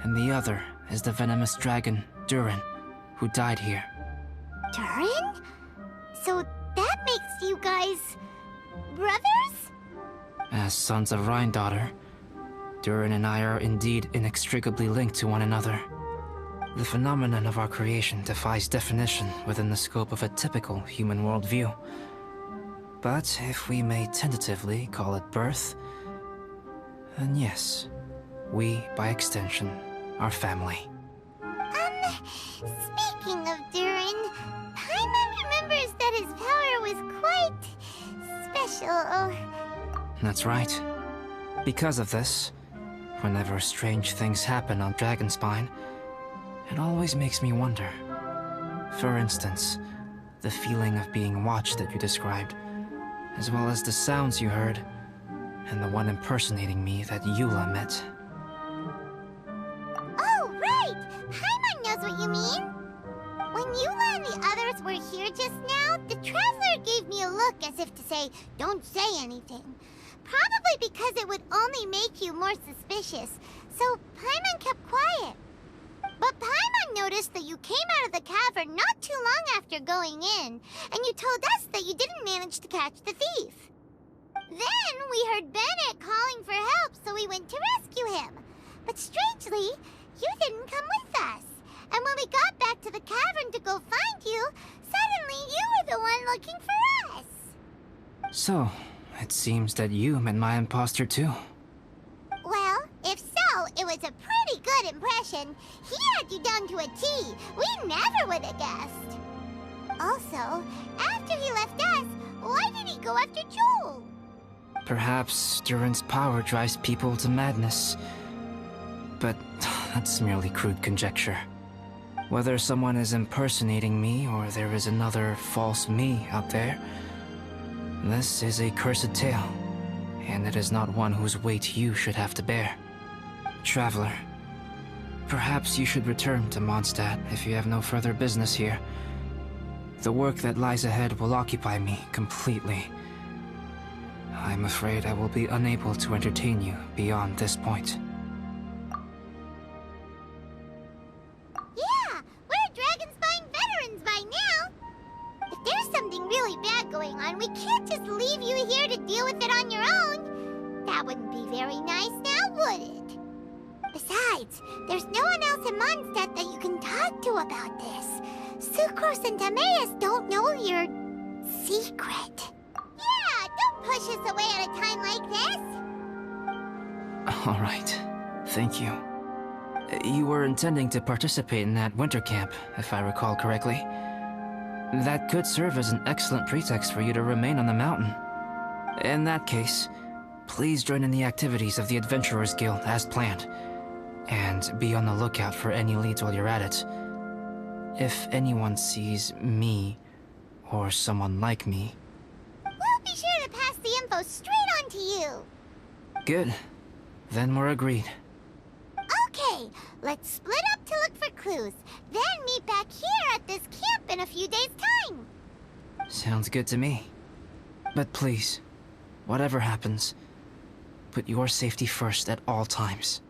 and the other is the venomous dragon, Durin, who died here. Durin? So that makes you guys... brothers? As sons of Rhine-daughter, Durin and I are indeed inextricably linked to one another. The phenomenon of our creation defies definition within the scope of a typical human worldview. But if we may tentatively call it birth, then yes, we, by extension, are family. Speaking of Durin, Paimon remembers that his power was quite... special. That's right. Because of this, whenever strange things happen on Dragonspine, it always makes me wonder. For instance, the feeling of being watched that you described, as well as the sounds you heard, and the one impersonating me that Eula met. Oh, right! Paimon knows what you mean! When Eula and the others were here just now, the Traveler gave me a look as if to say, don't say anything. Probably because it would only make you more suspicious, so Paimon kept quiet. But Paimon noticed that you came out of the cavern not too long after going in, and you told us that you didn't manage to catch the thief. Then we heard Bennett calling for help, so we went to rescue him. But strangely, you didn't come with us. And when we got back to the cavern to go find you, suddenly you were the one looking for us. So, it seems that you met my imposter too. Well, if so, it was a pretty good impression. He had you down to a T. We never would have guessed. Also, after he left us, why did he go after Joel? Perhaps Durin's power drives people to madness. But that's merely crude conjecture. Whether someone is impersonating me or there is another false me out there, this is a cursed tale, and it is not one whose weight you should have to bear. Traveler, perhaps you should return to Mondstadt if you have no further business here. The work that lies ahead will occupy me completely. I'm afraid I will be unable to entertain you beyond this point. Yeah, we're Dragonspine veterans by now. If there's something really bad going on, we can't just leave you here to deal with it on your own. That wouldn't be very nice now, would it? Besides, there's no one else in Mondstadt that you can talk to about this. Sucrose and Timaeus don't know your secret. Yeah, don't push us away at a time like this. All right, thank you. You were intending to participate in that winter camp, if I recall correctly. That could serve as an excellent pretext for you to remain on the mountain. In that case, please join in the activities of the Adventurers Guild as planned, and be on the lookout for any leads while you're at it. If anyone sees me, or someone like me... We'll be sure to pass the info straight on to you. Good. Then we're agreed. Okay, let's split up to look for clues, then meet back here at this camp in a few days' time. Sounds good to me. But please, whatever happens, put your safety first at all times.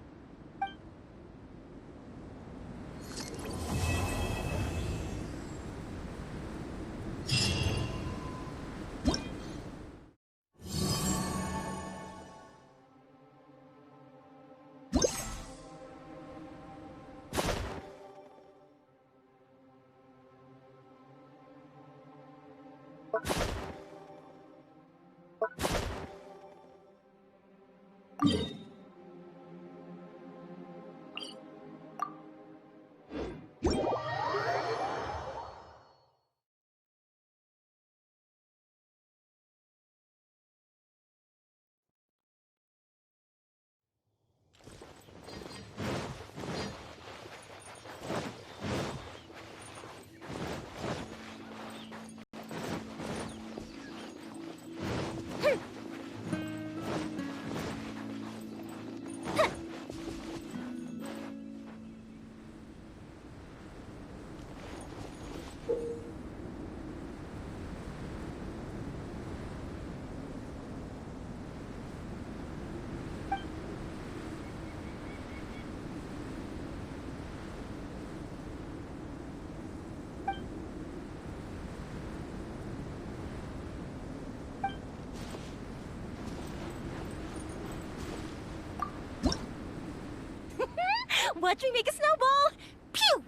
Watch me make a snowball! Pew!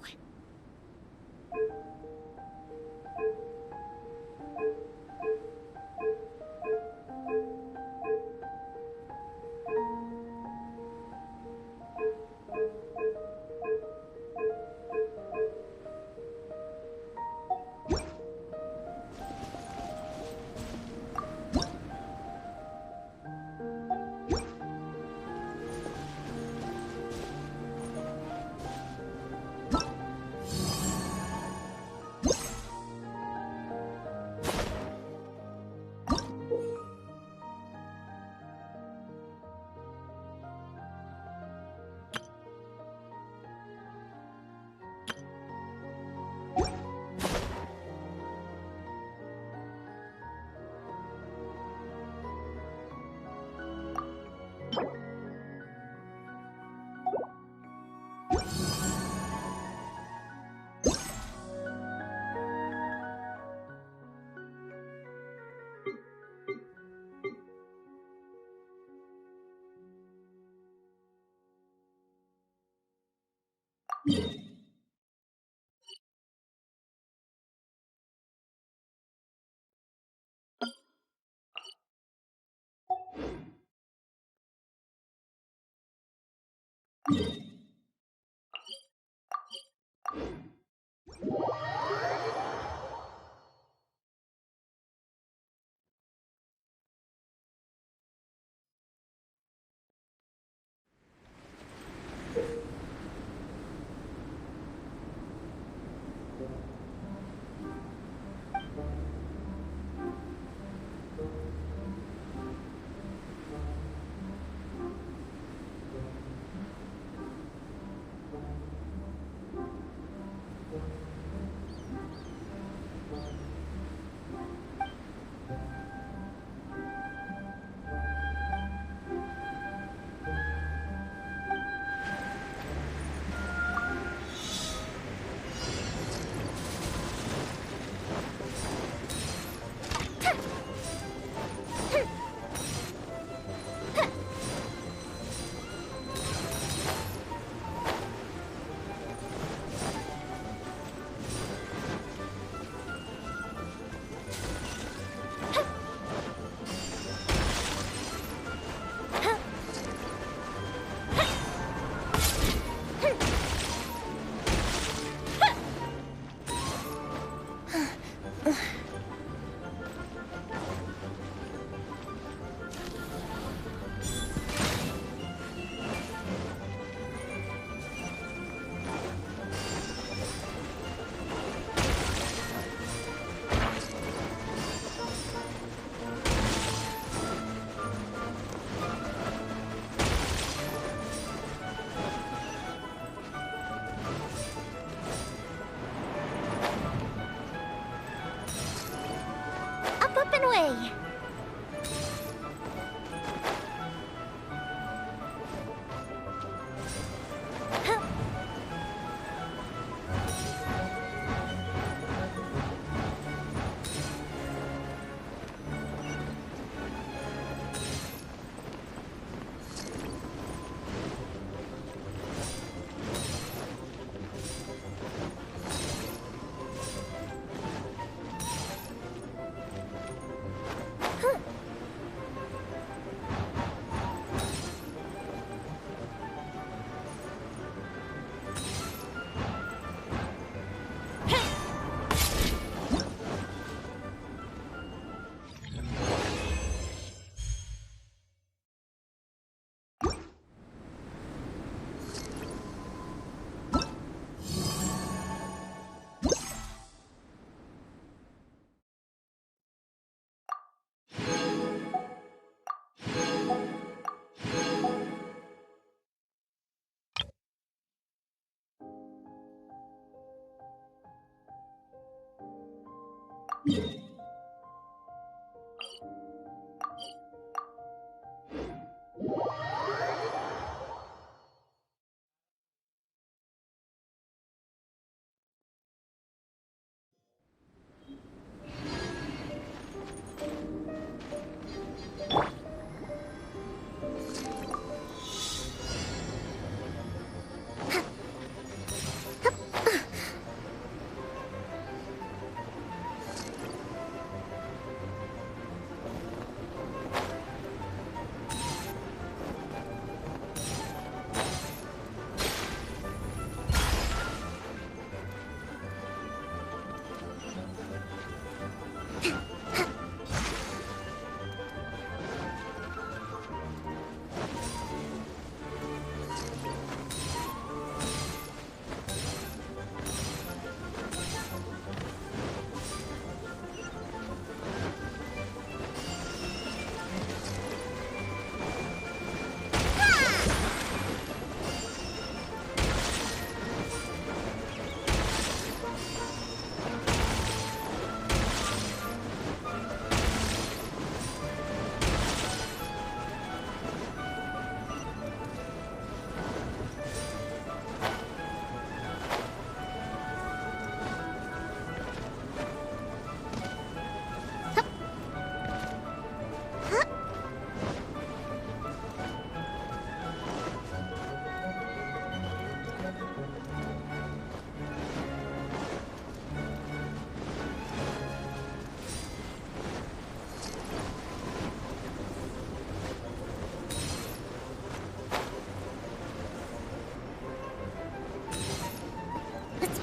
Let's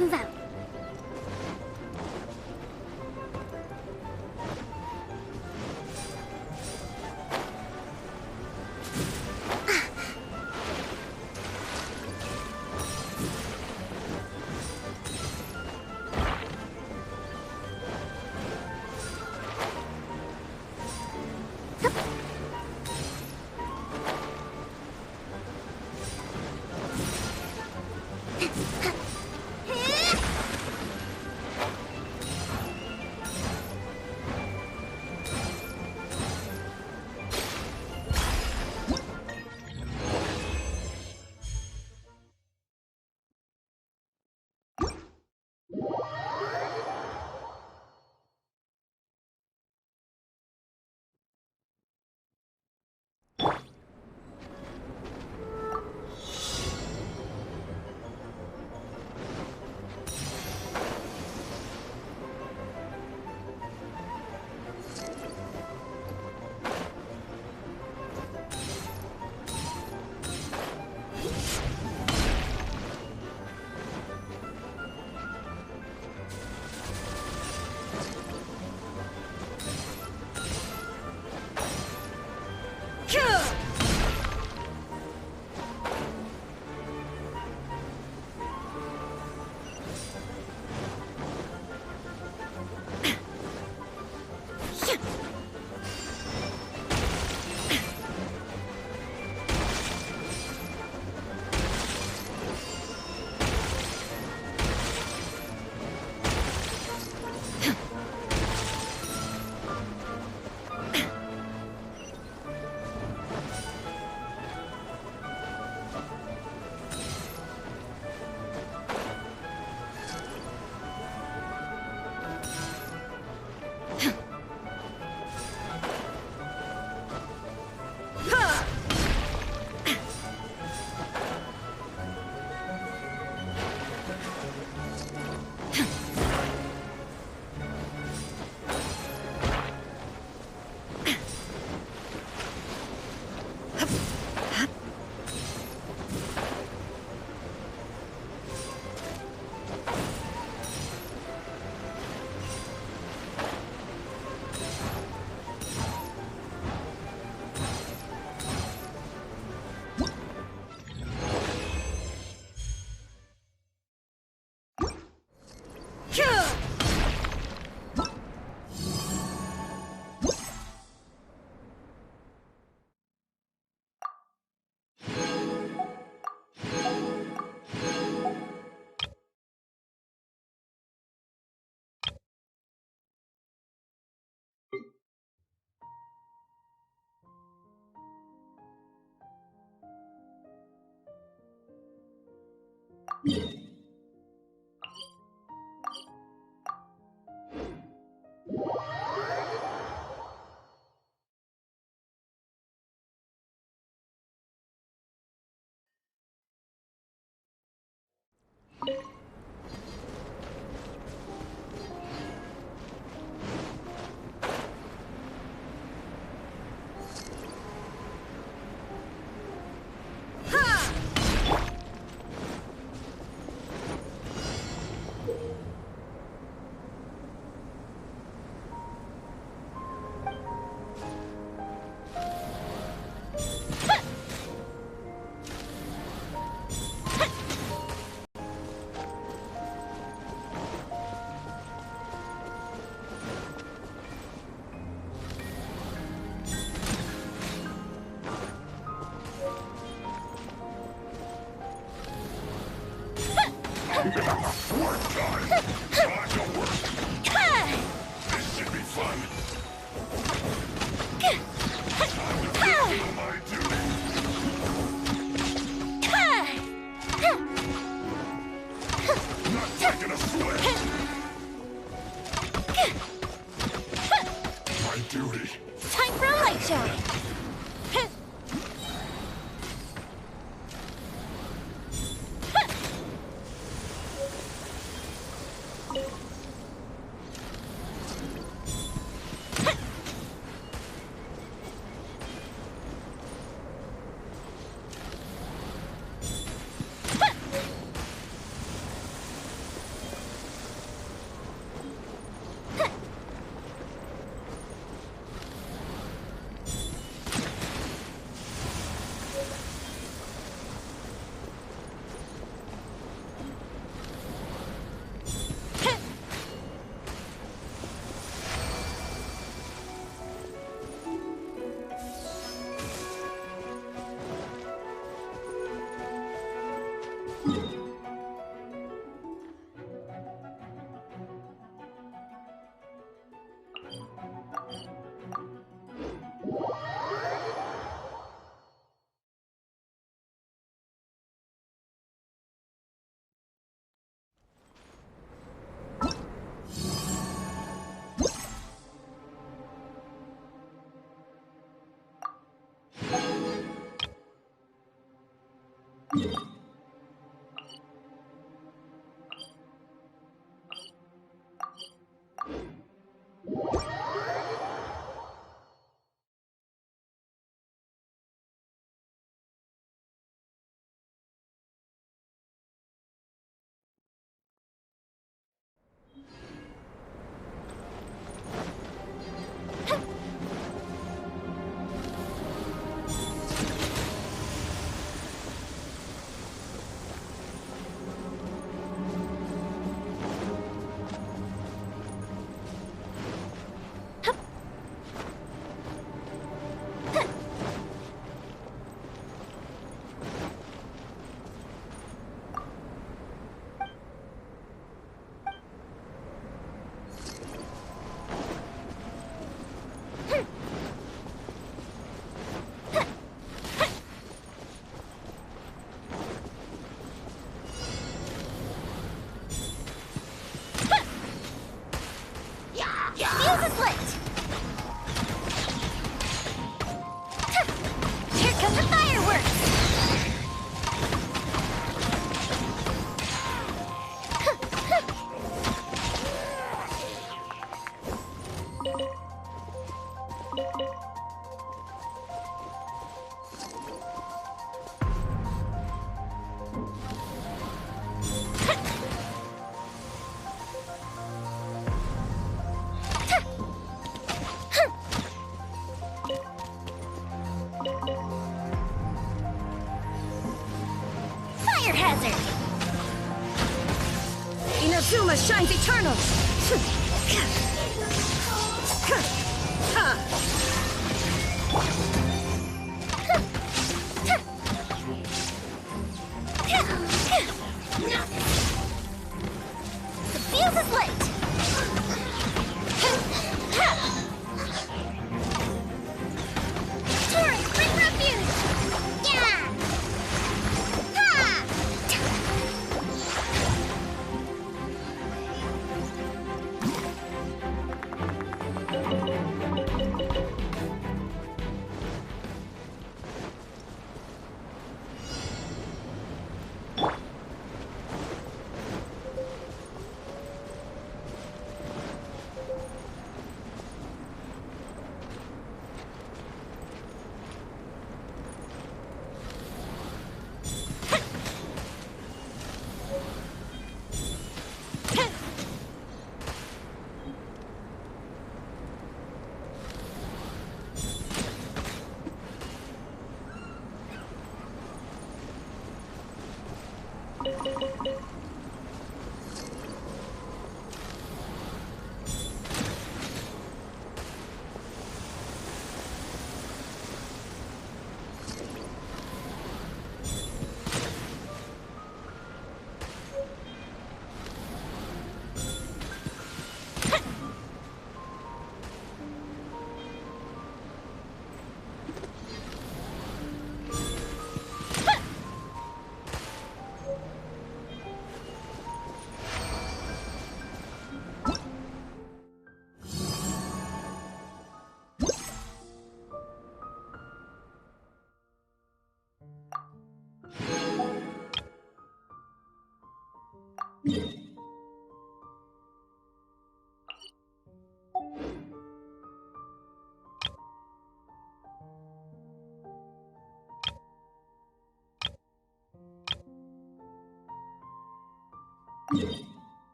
move out. Work time! Time to work! This should be fun! Time to fulfill my duty! Not taking a sweat! My duty! Time for a light show! Inazuma shines eternal! The fuse is lit! Torrent, bring refuge! Yeah! Ha!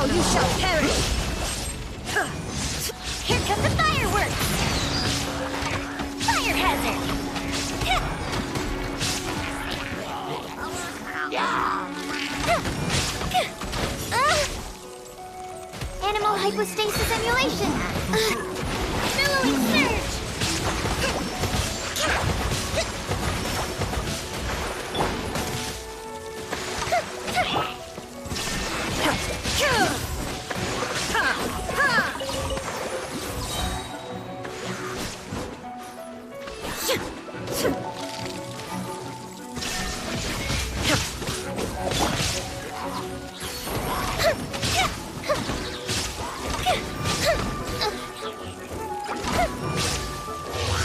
You shall perish! Here come the fireworks! Fire hazard! Animal hypostasis emulation! Billowing surge!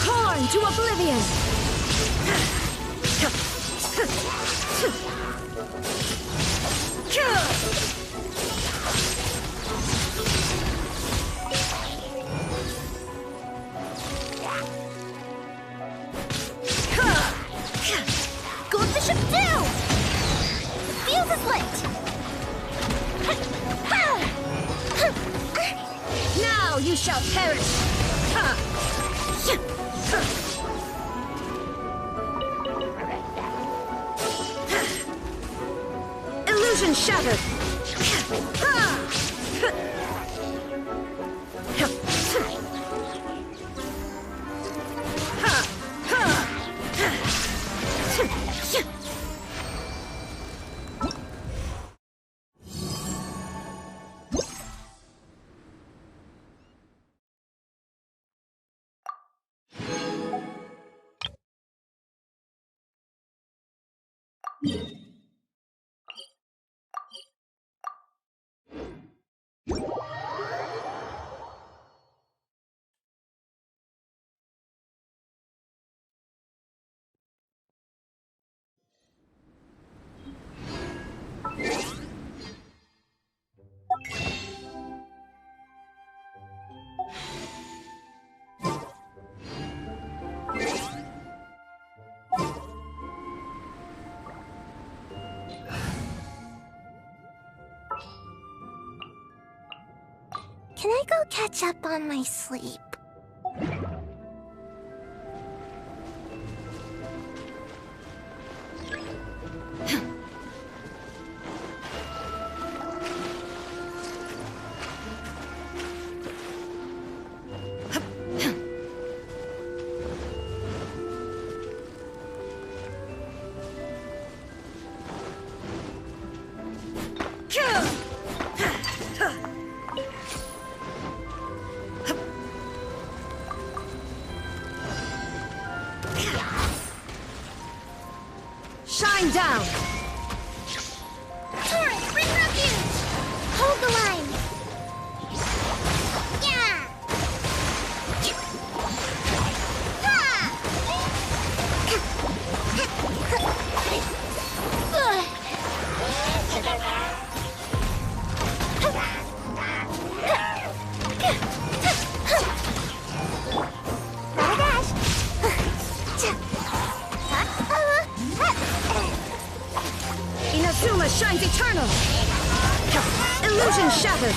Torn to oblivion! Goldfish up down! The fuse is lit! Now you shall perish! Illusion shattered! Can I go catch up on my sleep? down! Torrent, bring refuge! Hold the line! Yeah! Inazuma shines eternal! Illusion shattered!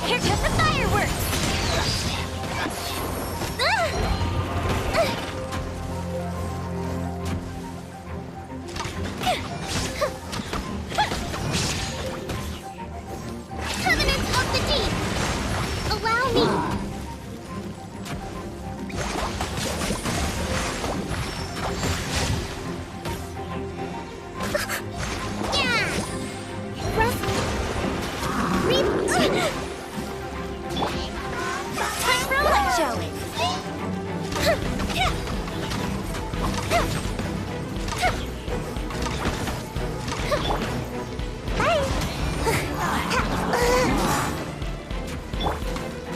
Here come the fireworks! Covenant of the Deep! Allow me! Yeah! Rest. Roll Joey!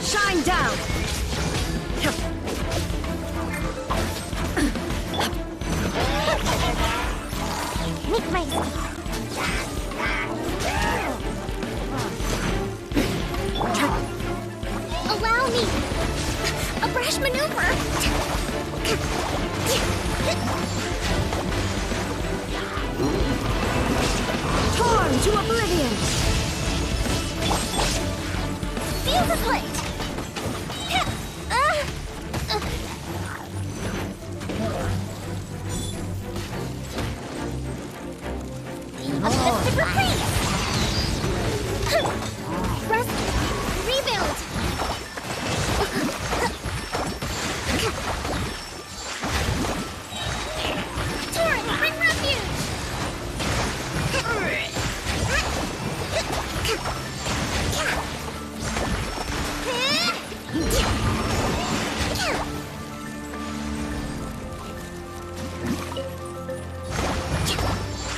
Shine down! Make my escape. Allow me! A brash maneuver! Torn to oblivion! Feel the plate! A festive reprise! Rest. Rebuild! Torrent, bring refuge!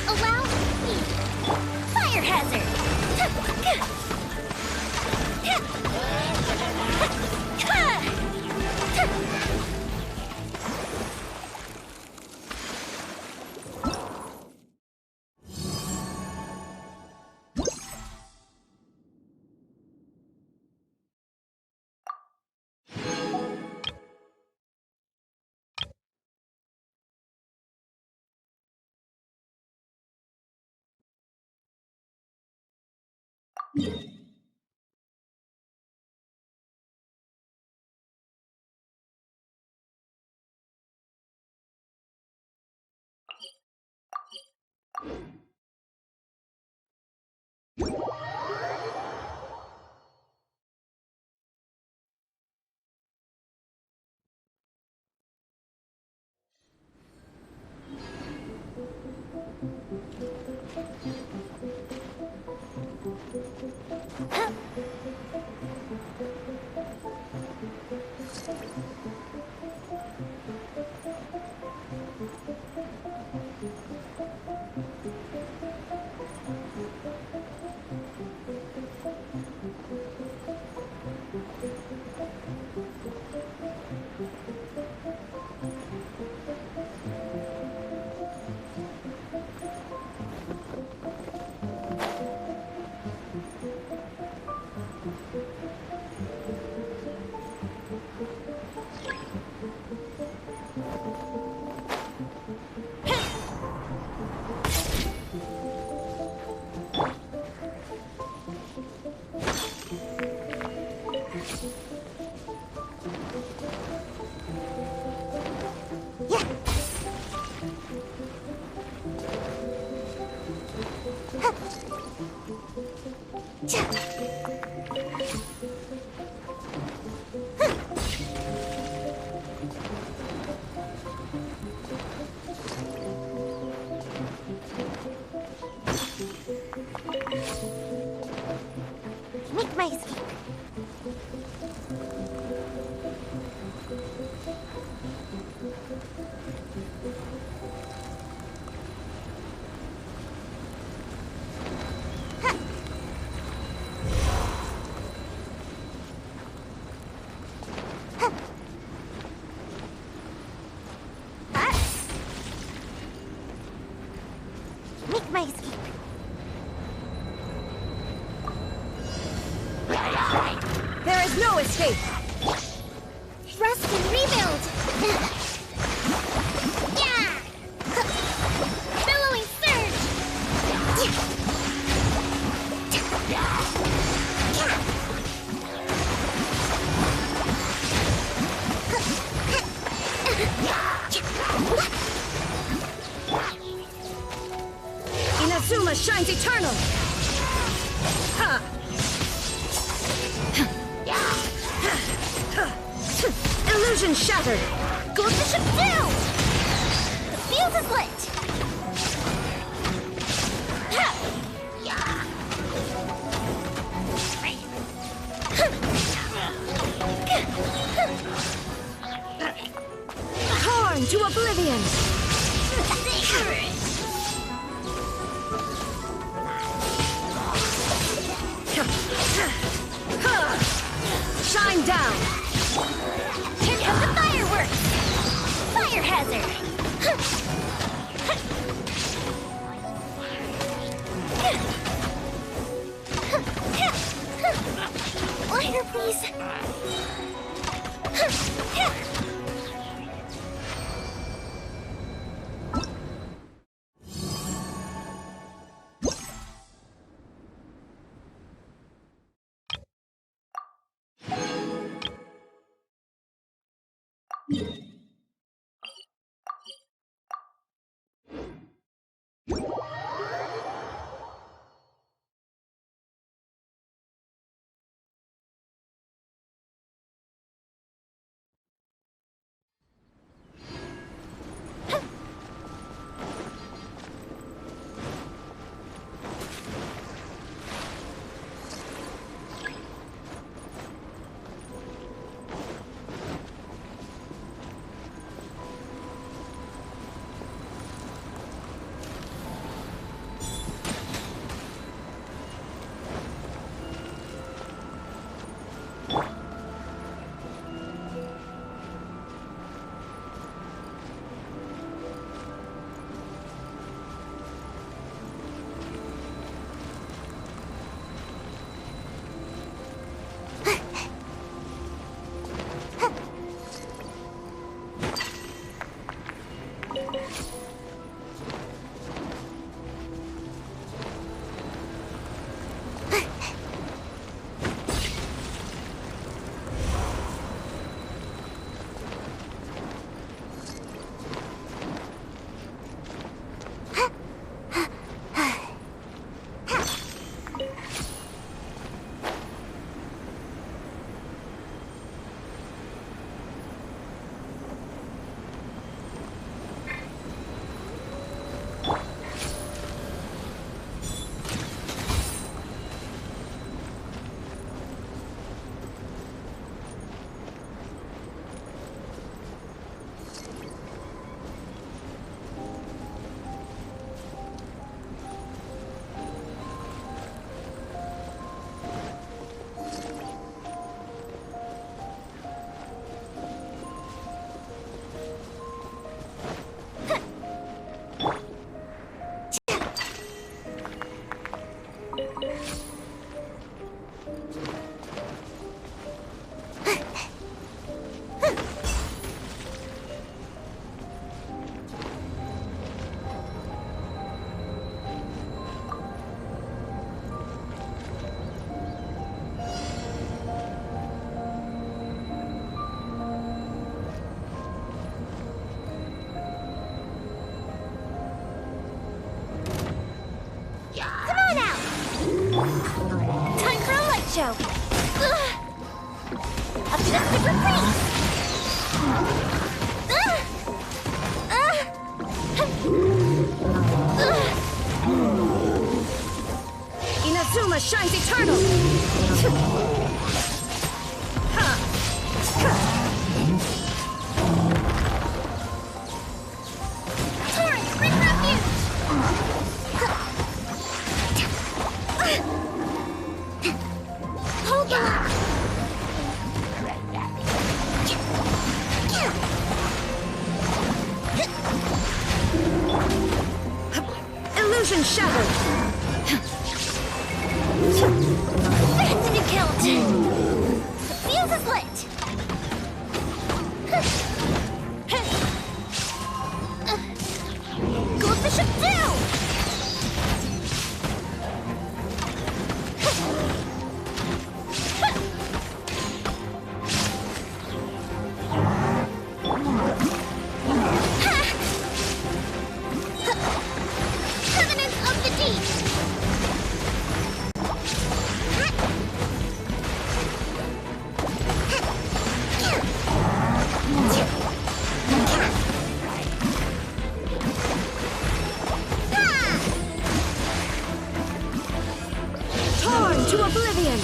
Allow me! Fire hazard! Make my escape. my escape. There is no escape! Rest and rebuild! Yeah! Billowing surge! Inazuma shines eternal! Ha! Illusion shattered! Goes the ship down! The fuse is lit! Torn to oblivion! Shine down! Here come the fireworks! Fire hazard! Lighter, please! show. Up to the super freeze! Inazuma shines eternal! Torrent, bring refuge! Hold on! Illusion shattered! That's been killed! The fuse is lit! Goes Bishop down! Covenants of the Deep! Torn to oblivion!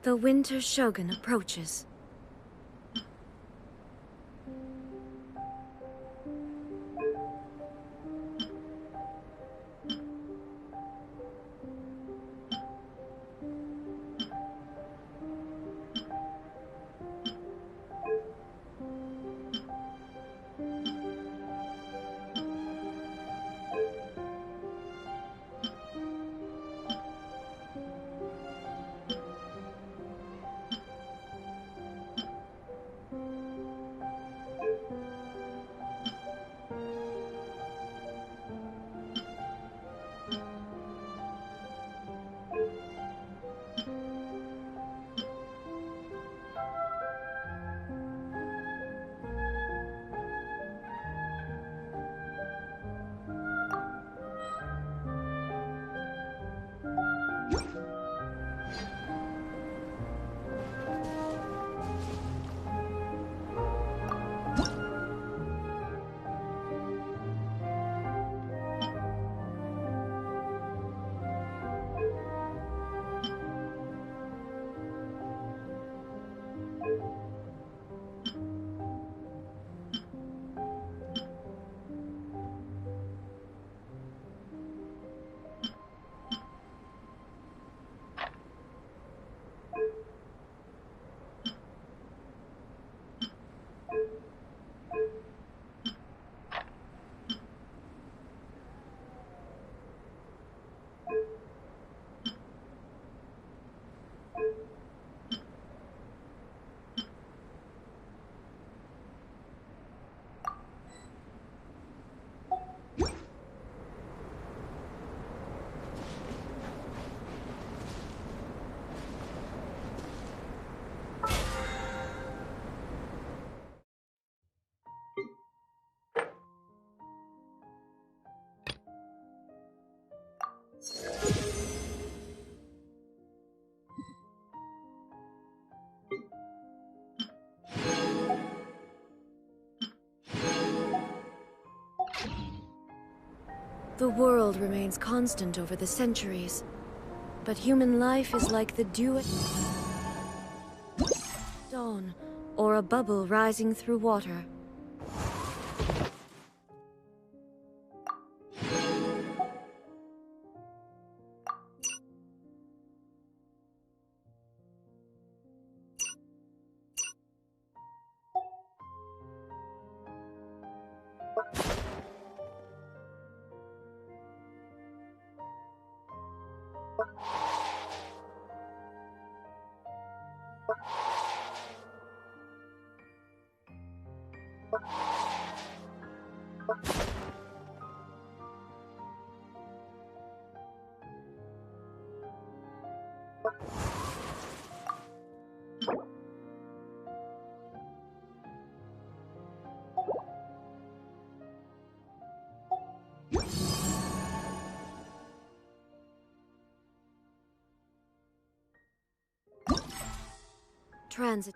The Winter Shogun approaches. The world remains constant over the centuries, but human life is like the dew at dawn, or a bubble rising through water. Transit.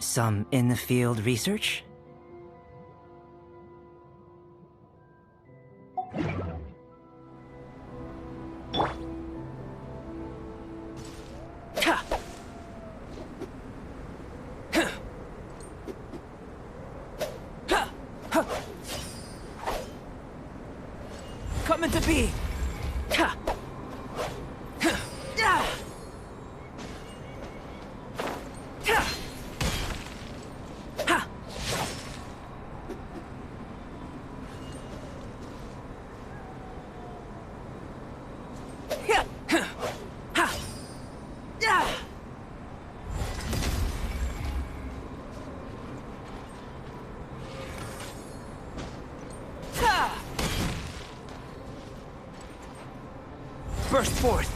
Some in-the-field research? Coming to be! Burst forth!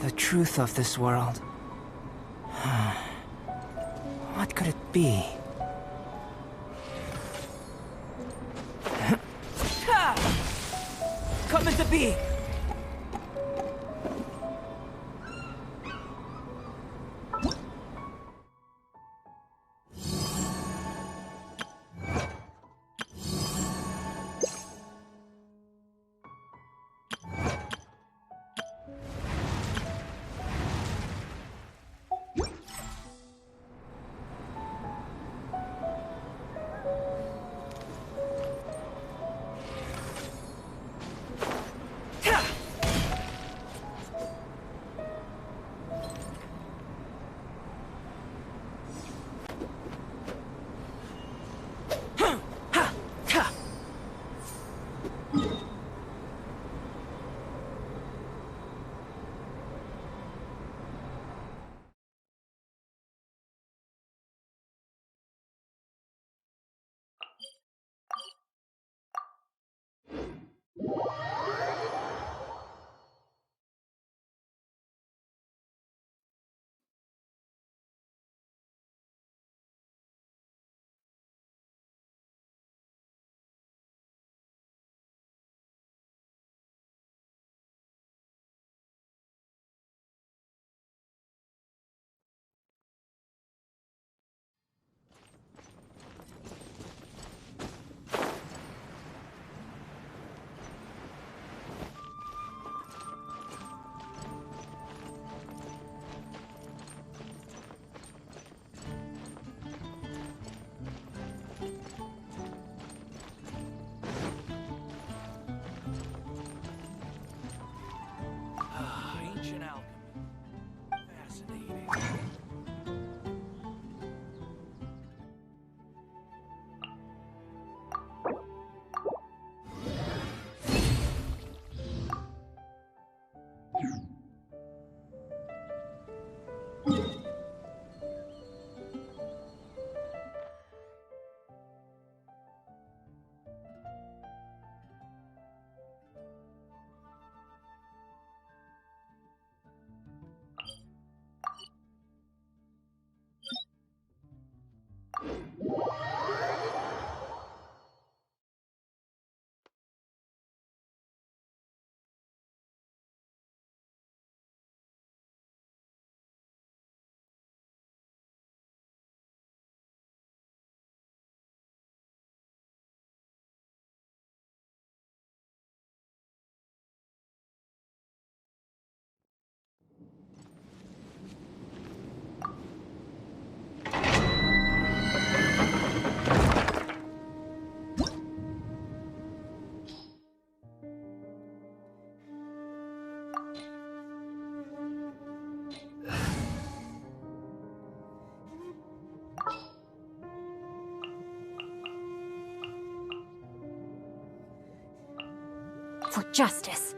The truth of this world. What could it be? Coming to be! For justice.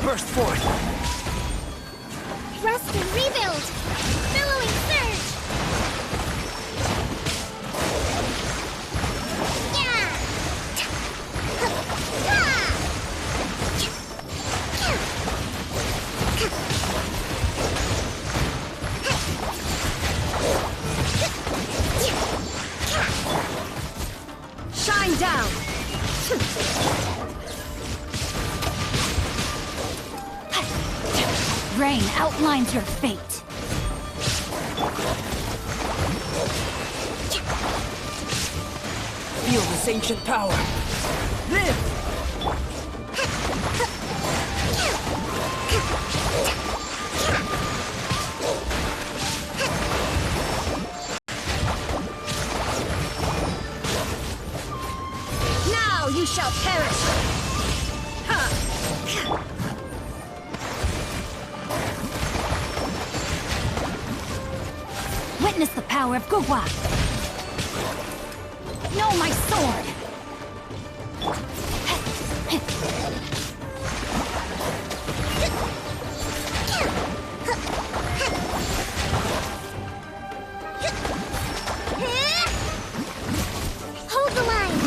Burst forth! Rest and rebuild! Billowing surge! Yeah! Shine down! Rain outlines your fate. Feel this ancient power. Live! Now you shall perish! Witness the power of Gugwa. Know my sword. Hold the line!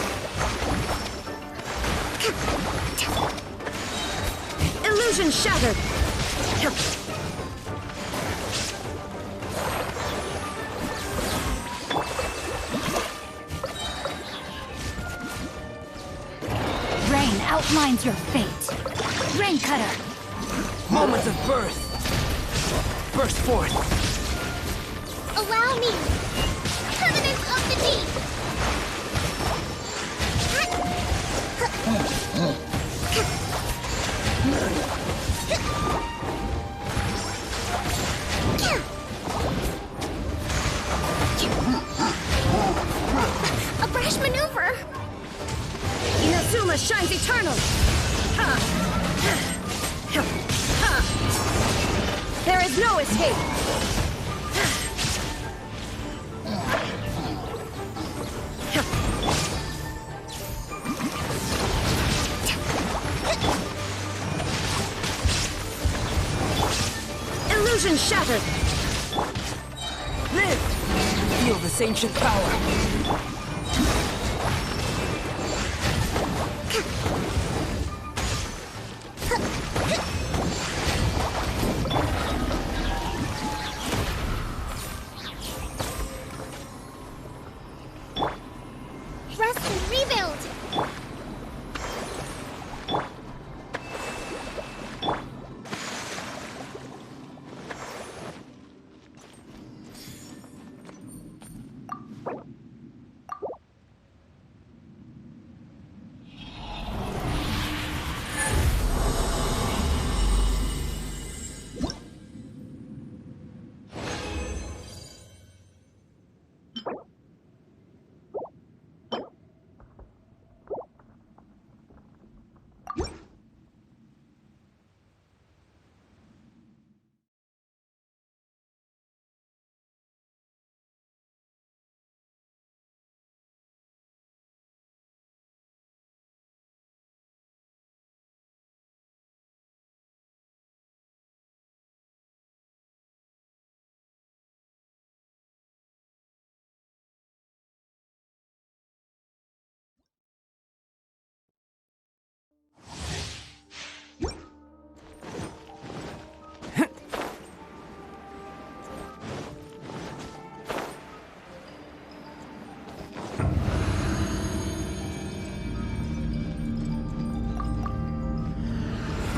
Illusion shattered! Rain outlines your fate. Rain cutter. Moment of birth! Burst forth! Allow me! Covenant of the Deep! A brash maneuver! Inazuma shines eternal! There is no escape! Illusion shattered! Live! Feel this ancient power.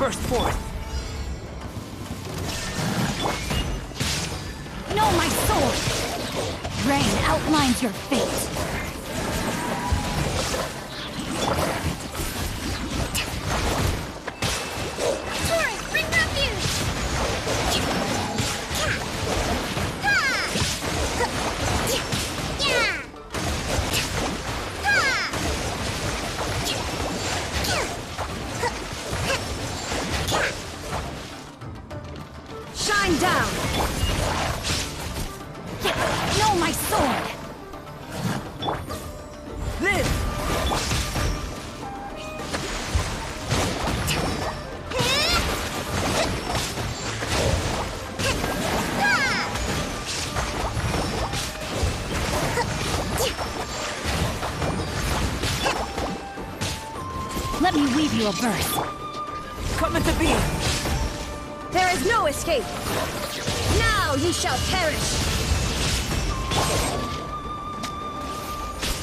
Burst forth! Know my sword! Rain outlines your fate. Torrent, bring refuge! Shine down! Know my sword! Live! Let me weave you a verse. Coming to be! There is no escape! Now you shall perish!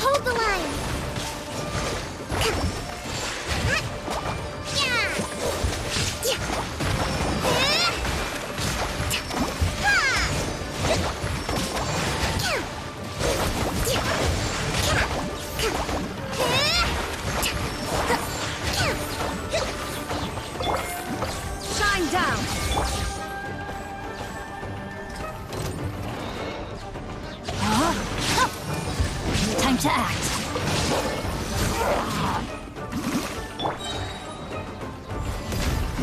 Hold the line! Shine down! Time to act.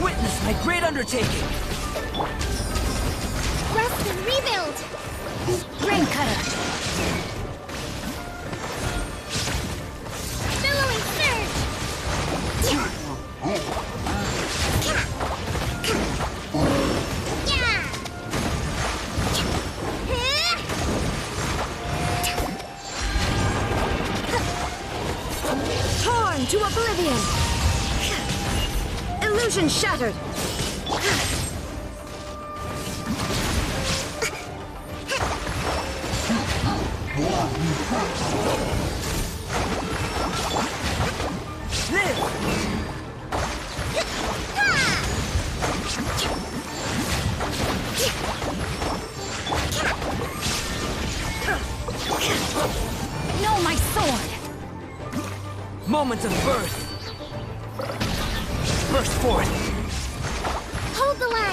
Witness my great undertaking! Rest and rebuild! Rain cutter. Billowing surge! Torn to oblivion! Illusion shattered! Know my sword! Moment of birth! Burst forth! Hold the line!